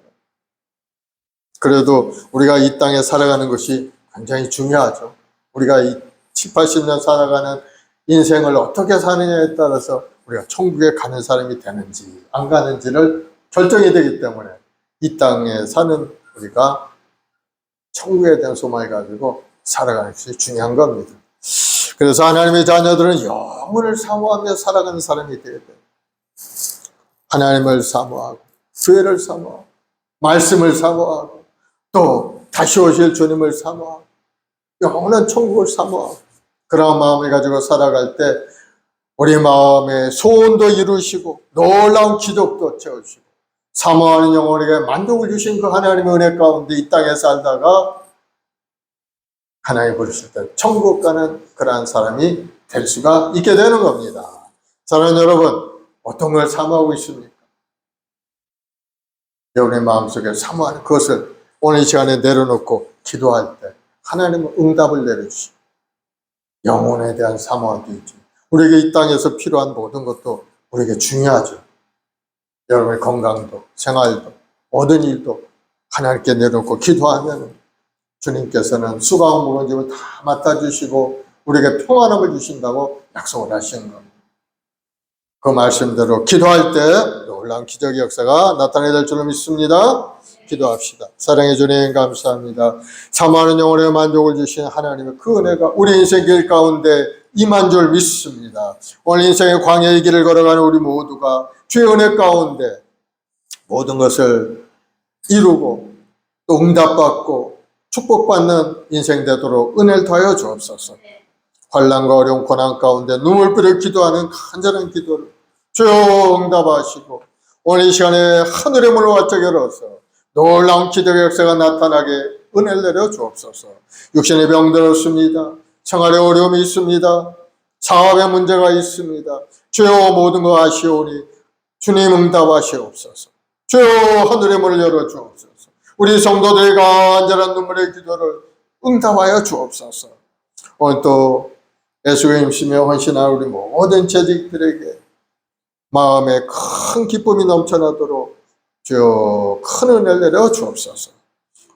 그래도 우리가 이 땅에 살아가는 것이 굉장히 중요하죠. 우리가 이 7, 80년 살아가는 인생을 어떻게 사느냐에 따라서 우리가 천국에 가는 사람이 되는지 안 가는지를 결정이 되기 때문에 이 땅에 사는 우리가 천국에 대한 소망을 가지고 살아가는 것이 중요한 겁니다. 그래서 하나님의 자녀들은 영혼을 사모하며 살아가는 사람이 되어야 돼요. 하나님을 사모하고 교회를 사모하고 말씀을 사모하고 또 다시 오실 주님을 사모하고 영원한 천국을 사모하고 그런 마음을 가지고 살아갈 때 우리 마음의 소원도 이루시고 놀라운 기적도 채우시고 사모하는 영혼에게 만족을 주신 그 하나님의 은혜 가운데 이 땅에 살다가 하나님 부르실 때 천국 가는 그러한 사람이 될 수가 있게 되는 겁니다. 사랑하는 여러분, 어떤 걸 사모하고 있습니까? 여러분의 마음속에 사모하는 그것을 오늘 이 시간에 내려놓고 기도할 때 하나님은 응답을 내려주시고 영혼에 대한 사모함도 있죠. 우리에게 이 땅에서 필요한 모든 것도 우리에게 중요하죠. 여러분의 건강도 생활도 모든 일도 하나님께 내려놓고 기도하면 주님께서는 수고하고 무거운 짐을 다 맡아주시고 우리에게 평안함을 주신다고 약속을 하신 겁니다. 그 말씀대로 기도할 때 놀라운 기적의 역사가 나타나야 될 줄로 믿습니다. 기도합시다. 사랑해 주님 감사합니다. 사모하는 영혼에 만족을 주신 하나님의 그 은혜가 우리 인생 길 가운데 임한 줄 믿습니다. 오늘 인생의 광야의 길을 걸어가는 우리 모두가 주의 은혜 가운데 모든 것을 이루고 또 응답받고 축복받는 인생 되도록 은혜를 더하여 주옵소서. 환난과 어려운 고난 가운데 눈물 뿌려 기도하는 간절한 기도를 주여 응답하시고 오늘 이 시간에 하늘의 문을 활짝 열어서 놀라운 기적의 역사가 나타나게 은혜를 내려 주옵소서. 육신의 병들 없습니다. 생활의 어려움이 있습니다. 사업의 문제가 있습니다. 주여 모든 거 아시오니 주님 응답하시옵소서. 주여 하늘의 문을 열어 주옵소서. 우리 성도들의 간절한 눈물의 기도를 응답하여 주옵소서. 오늘 또 예수의 힘쓰며 헌신한 우리 모든 재직들에게 마음에 큰 기쁨이 넘쳐나도록 주여 큰 은혜를 내려 주옵소서.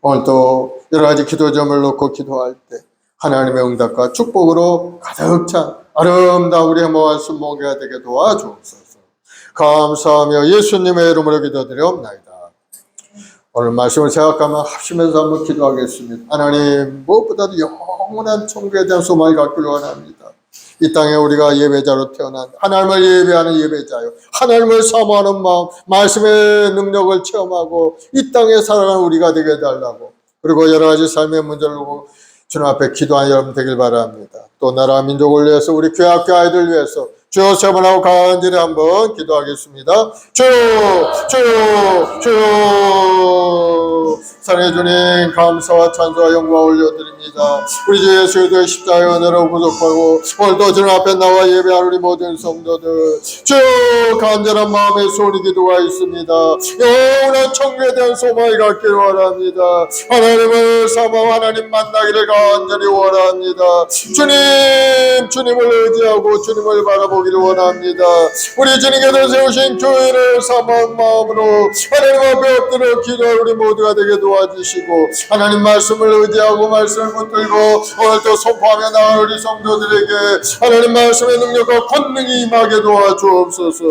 오늘 또 여러 가지 기도 점을 놓고 기도할 때 하나님의 응답과 축복으로 가득 찬 아름다운 우리의 모한 순복이가 되게 도와주옵소서. 감사하며 예수님의 이름으로 기도드리옵나이다. 오늘 말씀을 생각하며 합심해서 한번 기도하겠습니다. 하나님, 무엇보다도 영원한 천국에 대한 소망을 갖기를 원합니다. 이 땅에 우리가 예배자로 태어난 하나님을 예배하는 예배자요, 하나님을 사모하는 마음, 말씀의 능력을 체험하고 이 땅에 살아가는 우리가 되게 해달라고, 그리고 여러 가지 삶의 문제를 보고 주님 앞에 기도하는 여러분 되길 바랍니다. 또 나라 민족을 위해서 우리 교회 학교 아이들 위해서 주여 세 번 하고 간절히 한번 기도하겠습니다. 주여 주여 주여. 사랑해 주님 감사와 찬송과 영광 올려드립니다. 우리 주 예수 그리스도의 십자가의 은혜로 구속하고 오늘도 주님 앞에 나와 예배하는 우리 모든 성도들 주여 간절한 마음의 소리 기도가 있습니다. 영원한 천국에 대한 소망을 갖기를 원합니다. 하나님을 사모하고 하나님 만나기를 간절히 원합니다. 주님을 의지하고 주님을 바라보기를 원합니다. 우리 주님께서 세우신 교회를 사모한 마음으로 하나님 앞에 엎드려 기도할 우리 모두가 되게 도와주시고 하나님 말씀을 의지하고 말씀을 붙들고 오늘도 선포하며 나아갈 우리 성도들에게 하나님 말씀의 능력과 권능이 임하게 도와주옵소서.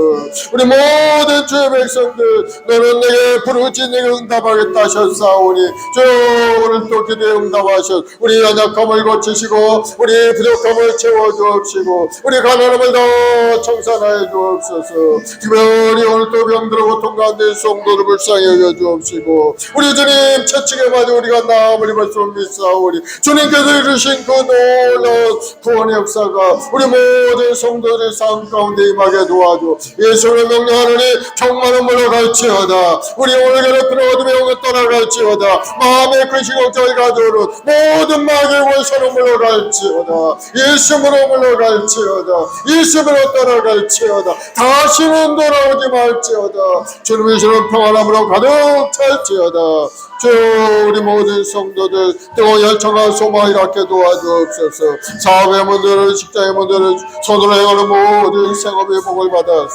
우리 모든 주의 백성들 너는 내게 부르짖 내게 응답하겠다 하셨사오니 주여 오늘 또 기도에 응답하셨 우리 연약함을 고치시고 우리 부족함을 채워주옵시고 우리 가난함을 더 청산하여 주옵소서. 특별히 오늘 또 병들어 고통 가운데 성도를 불쌍히 여겨 주옵시고 우리 주님 채찍에 맞아 우리가 나음을 입을 수 믿사오니 주님께서 이루신 그 놀라운 구원의 역사가 우리 모든 성도들 삶 가운데 임하게 도와줘. 예수를 명령하노니 평만은 물러갈지어다. 우리 오늘 괴롭히는 어둠의 영을 떠나갈지어다. 마음의 근심 걱정을 가져오는 모든 마귀의 원수는 물러갈지어다. 예수로 물러갈지어다. 예수로 떠나갈지어다. 다시는 돌아오지 말지어다. 주님의 신은 평안함으로 가득 찰지어다. 주여, 우리 모든 성도들 뜨거운 열정과 소망을 갖게 도와주옵소서. 사업의 문들을, 직장의 문들을, 손으로 행하는 모든 생업의 복을 받아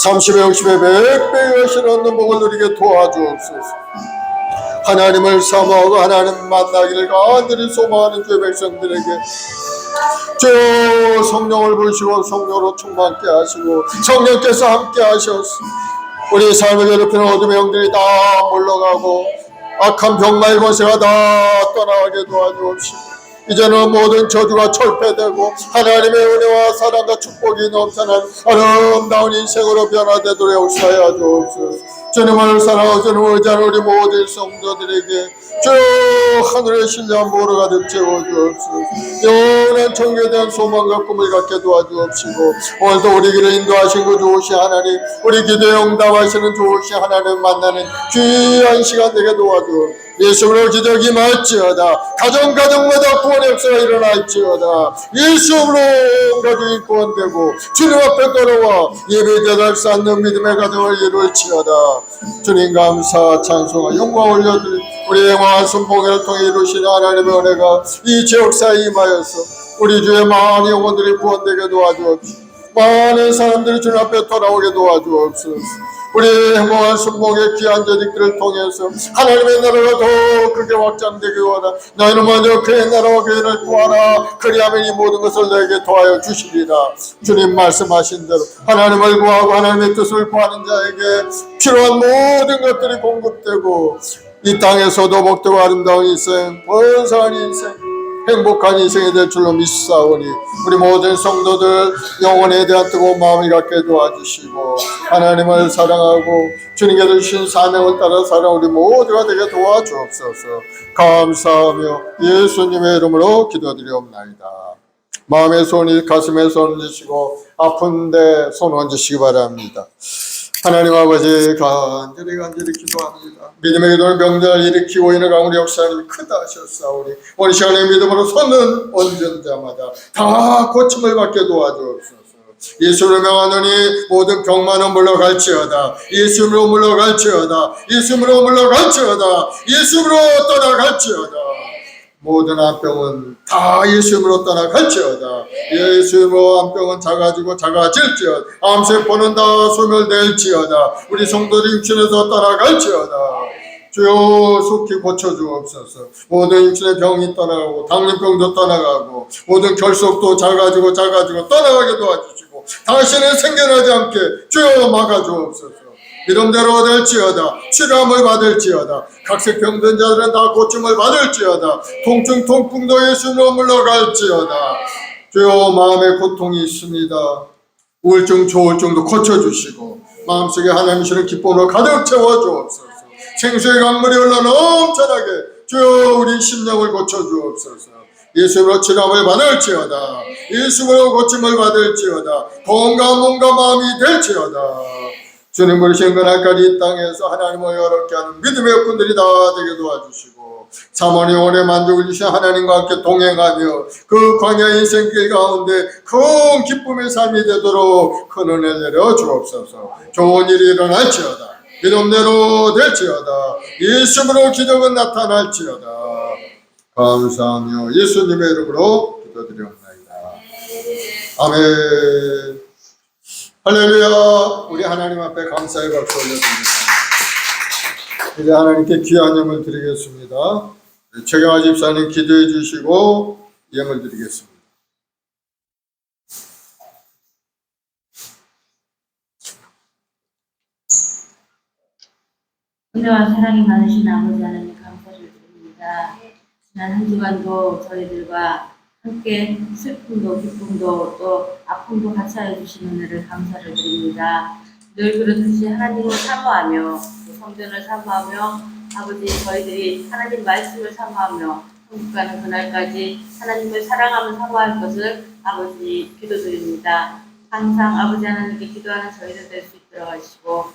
30에 60에 100배의 여신 얻는 복을 누리게 도와주옵소서. 하나님을 사모하고 하나님 만나기를 간절히 소망하는 주의 백성들에게 주여, 성령을 부으시고 성령으로 충만케 하시고 성령께서 함께 하셔서 우리 삶을 괴롭히는 어둠의 영들이 다 물러가고 악한 병마의 권세가 다 떠나가게 도와주옵시고 이제는 모든 저주가 철폐되고 하나님의 은혜와 사랑과 축복이 넘쳐난 아름다운 인생으로 변화되도록 역사하여 주옵소서. 주님을 사랑하고 주님을 의지하는 우리 모든 성도들에게 주여, 하늘의 신뢰한 보호로 가득 채워주옵소서. 영원한 천국에 대한 소망과 꿈을 갖게 도와주옵시고 오늘도 우리 길을 인도하신 그 좋으신 하나님, 우리 기도에 응답하시는 좋으신 하나님 만나는 귀한 시간 되게 도와주옵소서. 예수로 기적이 말지어다. 가정마다 구원의 역사가 일어날지어다. 예수로 가족이 구원되고 주님 앞에 돌아와 예배대답 쌓는 믿음의 가정을 이룰지어다. 주님 감사 찬송과 영광 올려드리 우리 영원한 순복을 통해 이루신 하나님의 은혜가 이 지역사에 임하여서 우리 주의 많은 영혼들이 구원되게 도와주옵시고 많은 사람들이 주님 앞에 돌아오게 도와주옵소서. 우리 행복한 순복의 귀한 저직들을 통해서 하나님의 나라가 더 크게 확장되기 원하. 너희는 먼저 그의 나라와 그의 일을 구하라. 그리하면 이 모든 것을 너에게 더하여 주시리라. 주님 말씀하신 대로 하나님을 구하고 하나님의 뜻을 구하는 자에게 필요한 모든 것들이 공급되고 이 땅에서도 복되고 아름다운 인생, 번성한 인생, 행복한 인생이 될 줄로 믿사오니 우리 모든 성도들 영혼에 대한 뜨거운 마음을 갖게 도와주시고 하나님을 사랑하고 주님께 주신 사명을 따라 살아 우리 모두가 되게 도와주옵소서. 감사하며 예수님의 이름으로 기도드리옵나이다. 마음의 손이 가슴에 손 얹으시고 아픈데 손 얹으시기 바랍니다. 하나님 아버지 간절히 기도합니다. 믿음의 기도는 병들을 일으키고 이는 강우리 역사님이 크다 하셨사오니 오늘 시간에 믿음으로 손을 얹은 자마다 다 고침을 받게 도와주옵소서. 예수를 명하노니 모든 병만은 물러갈지어다. 예수로 물러갈지어다. 예수로 물러갈지어다. 예수로 떠나갈지어다. 모든 암병은 다 예수님으로 떠나갈지어다. 예수님으로 암병은 작아지고 작아질지어다. 암세포는 다 소멸될지어다. 우리 성도들 육신에서 떠나갈지어다. 주여 속히 고쳐주옵소서. 모든 육신의 병이 떠나가고 당뇨병도 떠나가고 모든 결석도 작아지고 떠나가게 도와주시고 다시는 생겨나지 않게 주여 막아주옵소서. 이름대로 될지어다. 치료함을 받을지어다. 각색 병든 자들은 다 고침을 받을지어다. 통증 통풍도 예수로 물러갈지어다. 주여 마음에 고통이 있습니다. 우울증 조울증도 고쳐주시고 마음속에 하나님 주시는 기쁨으로 가득 채워주옵소서. 생수의 강물이 흘러 넘쳐나게 주여 우리 심령을 고쳐주옵소서. 예수로 치료함을 받을지어다. 예수로 고침을 받을지어다. 건강한 몸과 마음이 될지어다. 주님 부르신 그날까지 이 땅에서 하나님을 여롭게 하는 믿음의 여군들이 다 되게 도와주시고 사모니 오래 만족을 주신 하나님과 함께 동행하며 그 광야 인생길 가운데 큰 기쁨의 삶이 되도록 큰 은혜 내려 주옵소서. 좋은 일이 일어날지어다. 믿음대로 될지어다. 예수님으로 기적은 나타날지어다. 감사하며 예수님의 이름으로 기도드리옵나이다. 아멘. 할렐루야. 우리 하나님 앞에 감사의 박수 올려드리겠습니다. 이제 하나님께 귀한 예물 드리겠습니다. 최경화 집사님 기도해 주시고 예물 드리겠습니다. 은혜와 사랑이 많으신 아버지 하나님 감사를 드립니다. 지난 한 주간도 저희들과 함께 슬픔도 기쁨도 또 아픔도 같이 하여 주신 은혜를 감사를 드립니다. 늘 그렇듯이 하나님을 사모하며 성전을 사모하며 아버지 저희들이 하나님 말씀을 사모하며 천국 가는 그날까지 하나님을 사랑하며 사모할 것을 아버지 기도드립니다. 항상 아버지 하나님께 기도하는 저희들 될 수 있도록 하시고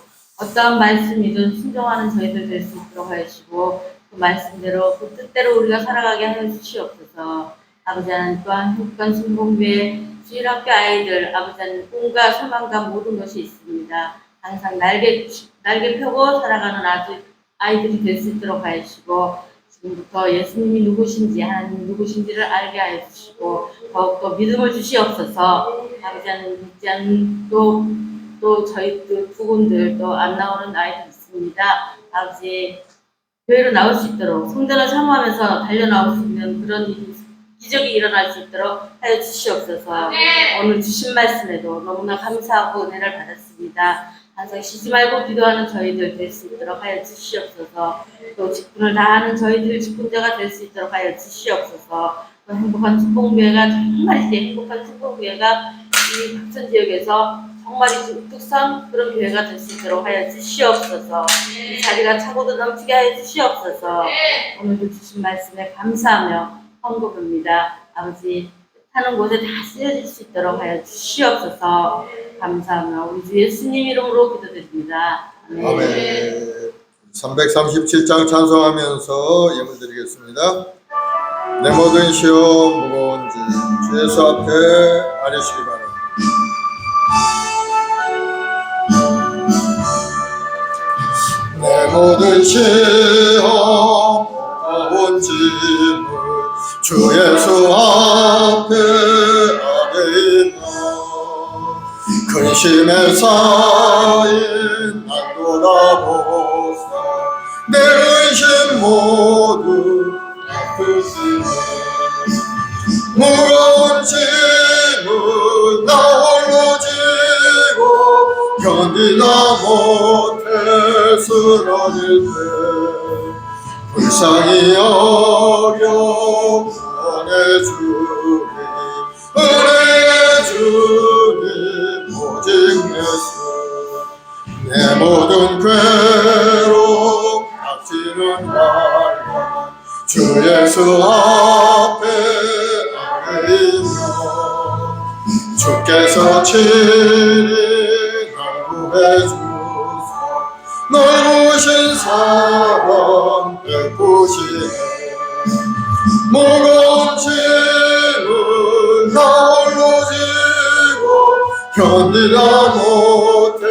어떠한 말씀이든 순종하는 저희들 될 수 있도록 하시고 그 말씀대로 그 뜻대로 우리가 살아가게 하여 주시옵소서. 아버지 하나님 또한 행복한 신봉교회 주일학교 아이들 아버지 하나님 꿈과 소망과 모든 것이 있습니다. 항상 날개 펴고 살아가는 아이들이 될 수 있도록 하시고 지금부터 예수님이 누구신지 하나님 누구신지를 알게 하여 주시고 더욱더 믿음을 주시옵소서. 아버지 하나님 믿지 않는 또 저희 두 분들 또 안 나오는 아이들 있습니다. 아버지 교회로 나올 수 있도록 성전을 사모하면서 달려 나올 수 있는 그런 기적이 일어날 수 있도록 하여 주시옵소서. 오늘 주신 말씀에도 너무나 감사하고 은혜를 받았습니다. 항상 쉬지 말고 기도하는 저희들 될 수 있도록 하여 주시옵소서. 또 직분을 다하는 저희들 직분자가 될 수 있도록 하여 주시옵소서. 또 행복한 축복교회가 정말 이제 행복한 축복교회가 이 박천 지역에서 정말 이제 우뚝 선 그런 교회가 될 수 있도록 하여 주시옵소서. 이 자리가 차고도 넘치게 하여 주시옵소서. 오늘도 주신 말씀에 감사하며 헌금합니다. 아버지 사는 곳에 다 쓰여질 수 있도록 하여 주시옵소서. 감사하며 우리 주 예수님 이름으로 기도드립니다. 아멘. 아멘. 337장 찬송하면서 예물 드리겠습니다. 내 모든 시험 무거운 짐 주 예수 앞에 아뢰시기 바랍니다. 내 모든 시험 무거운 짐을 주 예수 앞에 아뢰이나 근심에 쌓인 난 돌아보사 내 의심 모두 아프시네 무거운 짐을 나 홀로 지고 견디다 못해 쓰러질 때 불쌍히 여겨 구원해 주니 은혜 주님 오직 예수 내 모든 괴로움 닥치는 날만 주 예수 앞에 아뢰이며 주께서 친히 날 구해주사 넓으신 사랑 베푸시네 무거운 짐을 나 홀로 지고 견디다 못해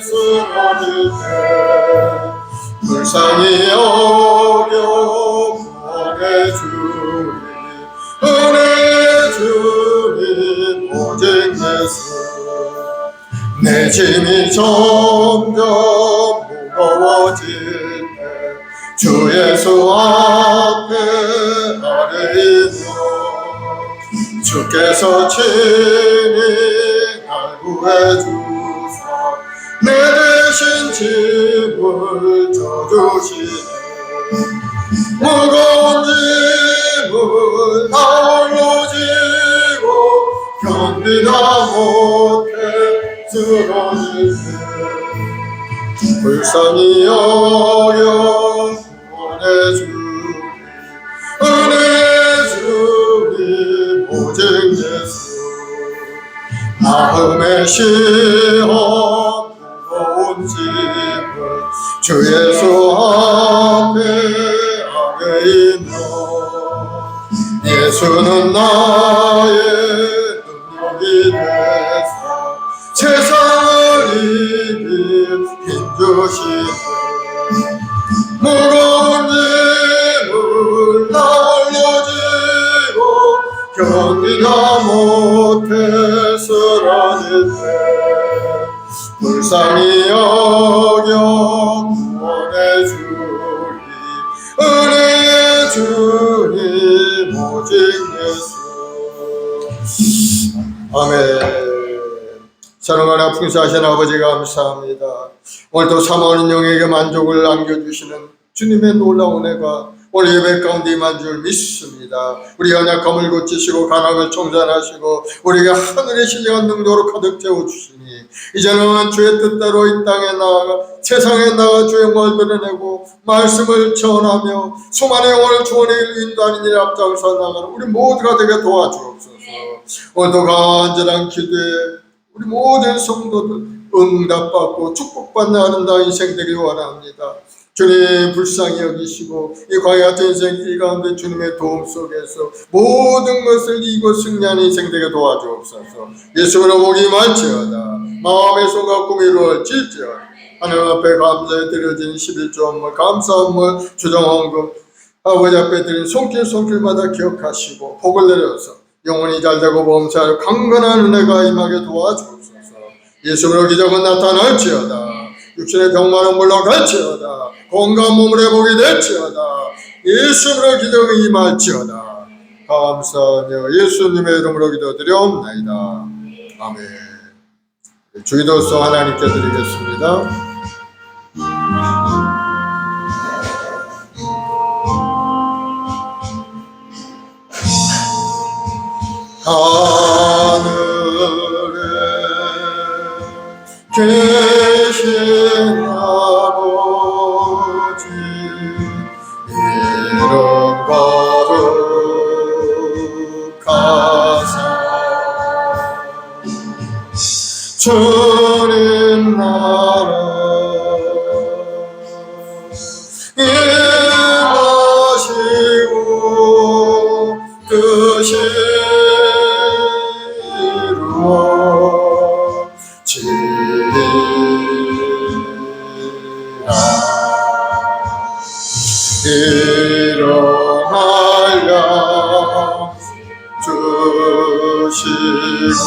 쓰러질 때 불쌍히 여겨 구원해 주니 은혜 주님 오직 예수 내 짐이 점점 무거워질 때 주 예수 앞에 아뢰이며 주께서 친히 날 구해주사 내 대신 짐을 져주시네 무거운 짐을 나 홀로 지고 견디다 못해 쓰러질 때 불쌍히 여겨 구원해 주니 은혜 주님 오직 예수 마음의 시험 무거운 짐을 주 예수 앞에 아뢰이며 예수는 나의 능력이 되사 세상을 이길 힘주시네 무거운 짐을 나 홀로 지고 견디다 못해 쓰러질 때 불쌍히 여겨 구원해 주니 은혜 주님 오직 예수 아멘. 사랑하는 풍성하신 아버지 감사합니다. 오늘도 사모하는 영에게 만족을 안겨주시는 주님의 놀라운 은혜가 오늘 예배 가운데 임한 줄 믿습니다. 우리 연약함을 고치시고 가난을 청산하시고 우리에게 하늘의 신령한 능력으로 가득 채워주시니 이제는 주의 뜻대로 이 땅에 나아가 세상에 나가 주의 영광을 드러내고 말씀을 전하며 수많은 영혼을 주원의 일 인도하는 일에 앞장서 나가는 우리 모두가 되게 도와주옵소서. 오늘도 간절한 기도에 우리 모든 성도들 응답받고 축복받는 아름다운 인생 되길 원합니다. 주님 불쌍히 여기시고 이 광야 같은 인생길 가운데 주님의 도움 속에서 모든 것을 이기고 승리하는 인생 되게 도와주옵소서. 예수님으로 복이 많지어다. 마음의 손과 꿈이 이루어질지어다. 하나님 앞에 감사에 드려진 11조 헌물 감사헌물 주정헌금 아버지 앞에 드린 손길마다 기억하시고 복을 내려서 영혼이 잘되고 범사하여 강건한 은혜가 임하게 도와주옵소서. 예수님으로 기적은 나타날지어다. 육신의 병만은 물러갈지어다. 건강한 몸을 회복이 될지어다. 예수님으로 기적이 임할지어다. 감사하며 예수님의 이름으로 기도드려옵나이다. 아멘. 주기도서 하나님께 드리겠습니다. 하늘에 계신 아버지 이름 거룩하사 주님 나라 임하시고 뜻이 일어나려 주시고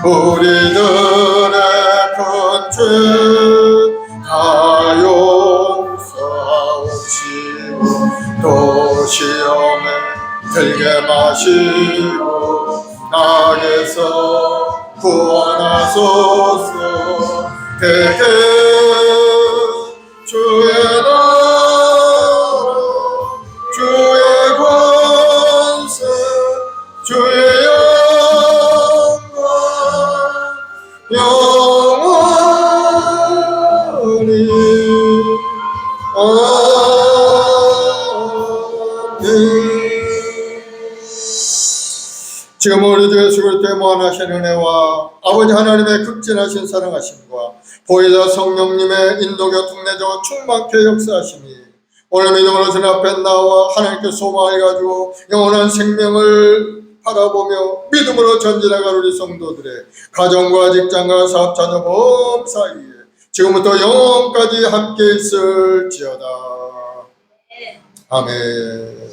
우리들의 큰 죄 다 용서하옵시고 또 시험에 들게 마시고 악에서 구원하소서. 대개 주의 나라 주의 권세 주의 영광 영원히 아멘. 지금 우리 주 예수 그리스도의 무한하신 은혜와 아버지 하나님의 극진하신 사랑하심과 보혜사 성령님의 인도교 특례적으로 충만케 역사하심이 오늘 믿음으로 주님 앞에 나와 하나님께 소망해가지고 영원한 생명을 바라보며 믿음으로 전진해갈 우리 성도들의 가정과 직장과 사업 자녀 보험 사이에 지금부터 영원까지 함께 있을지어다. 아멘.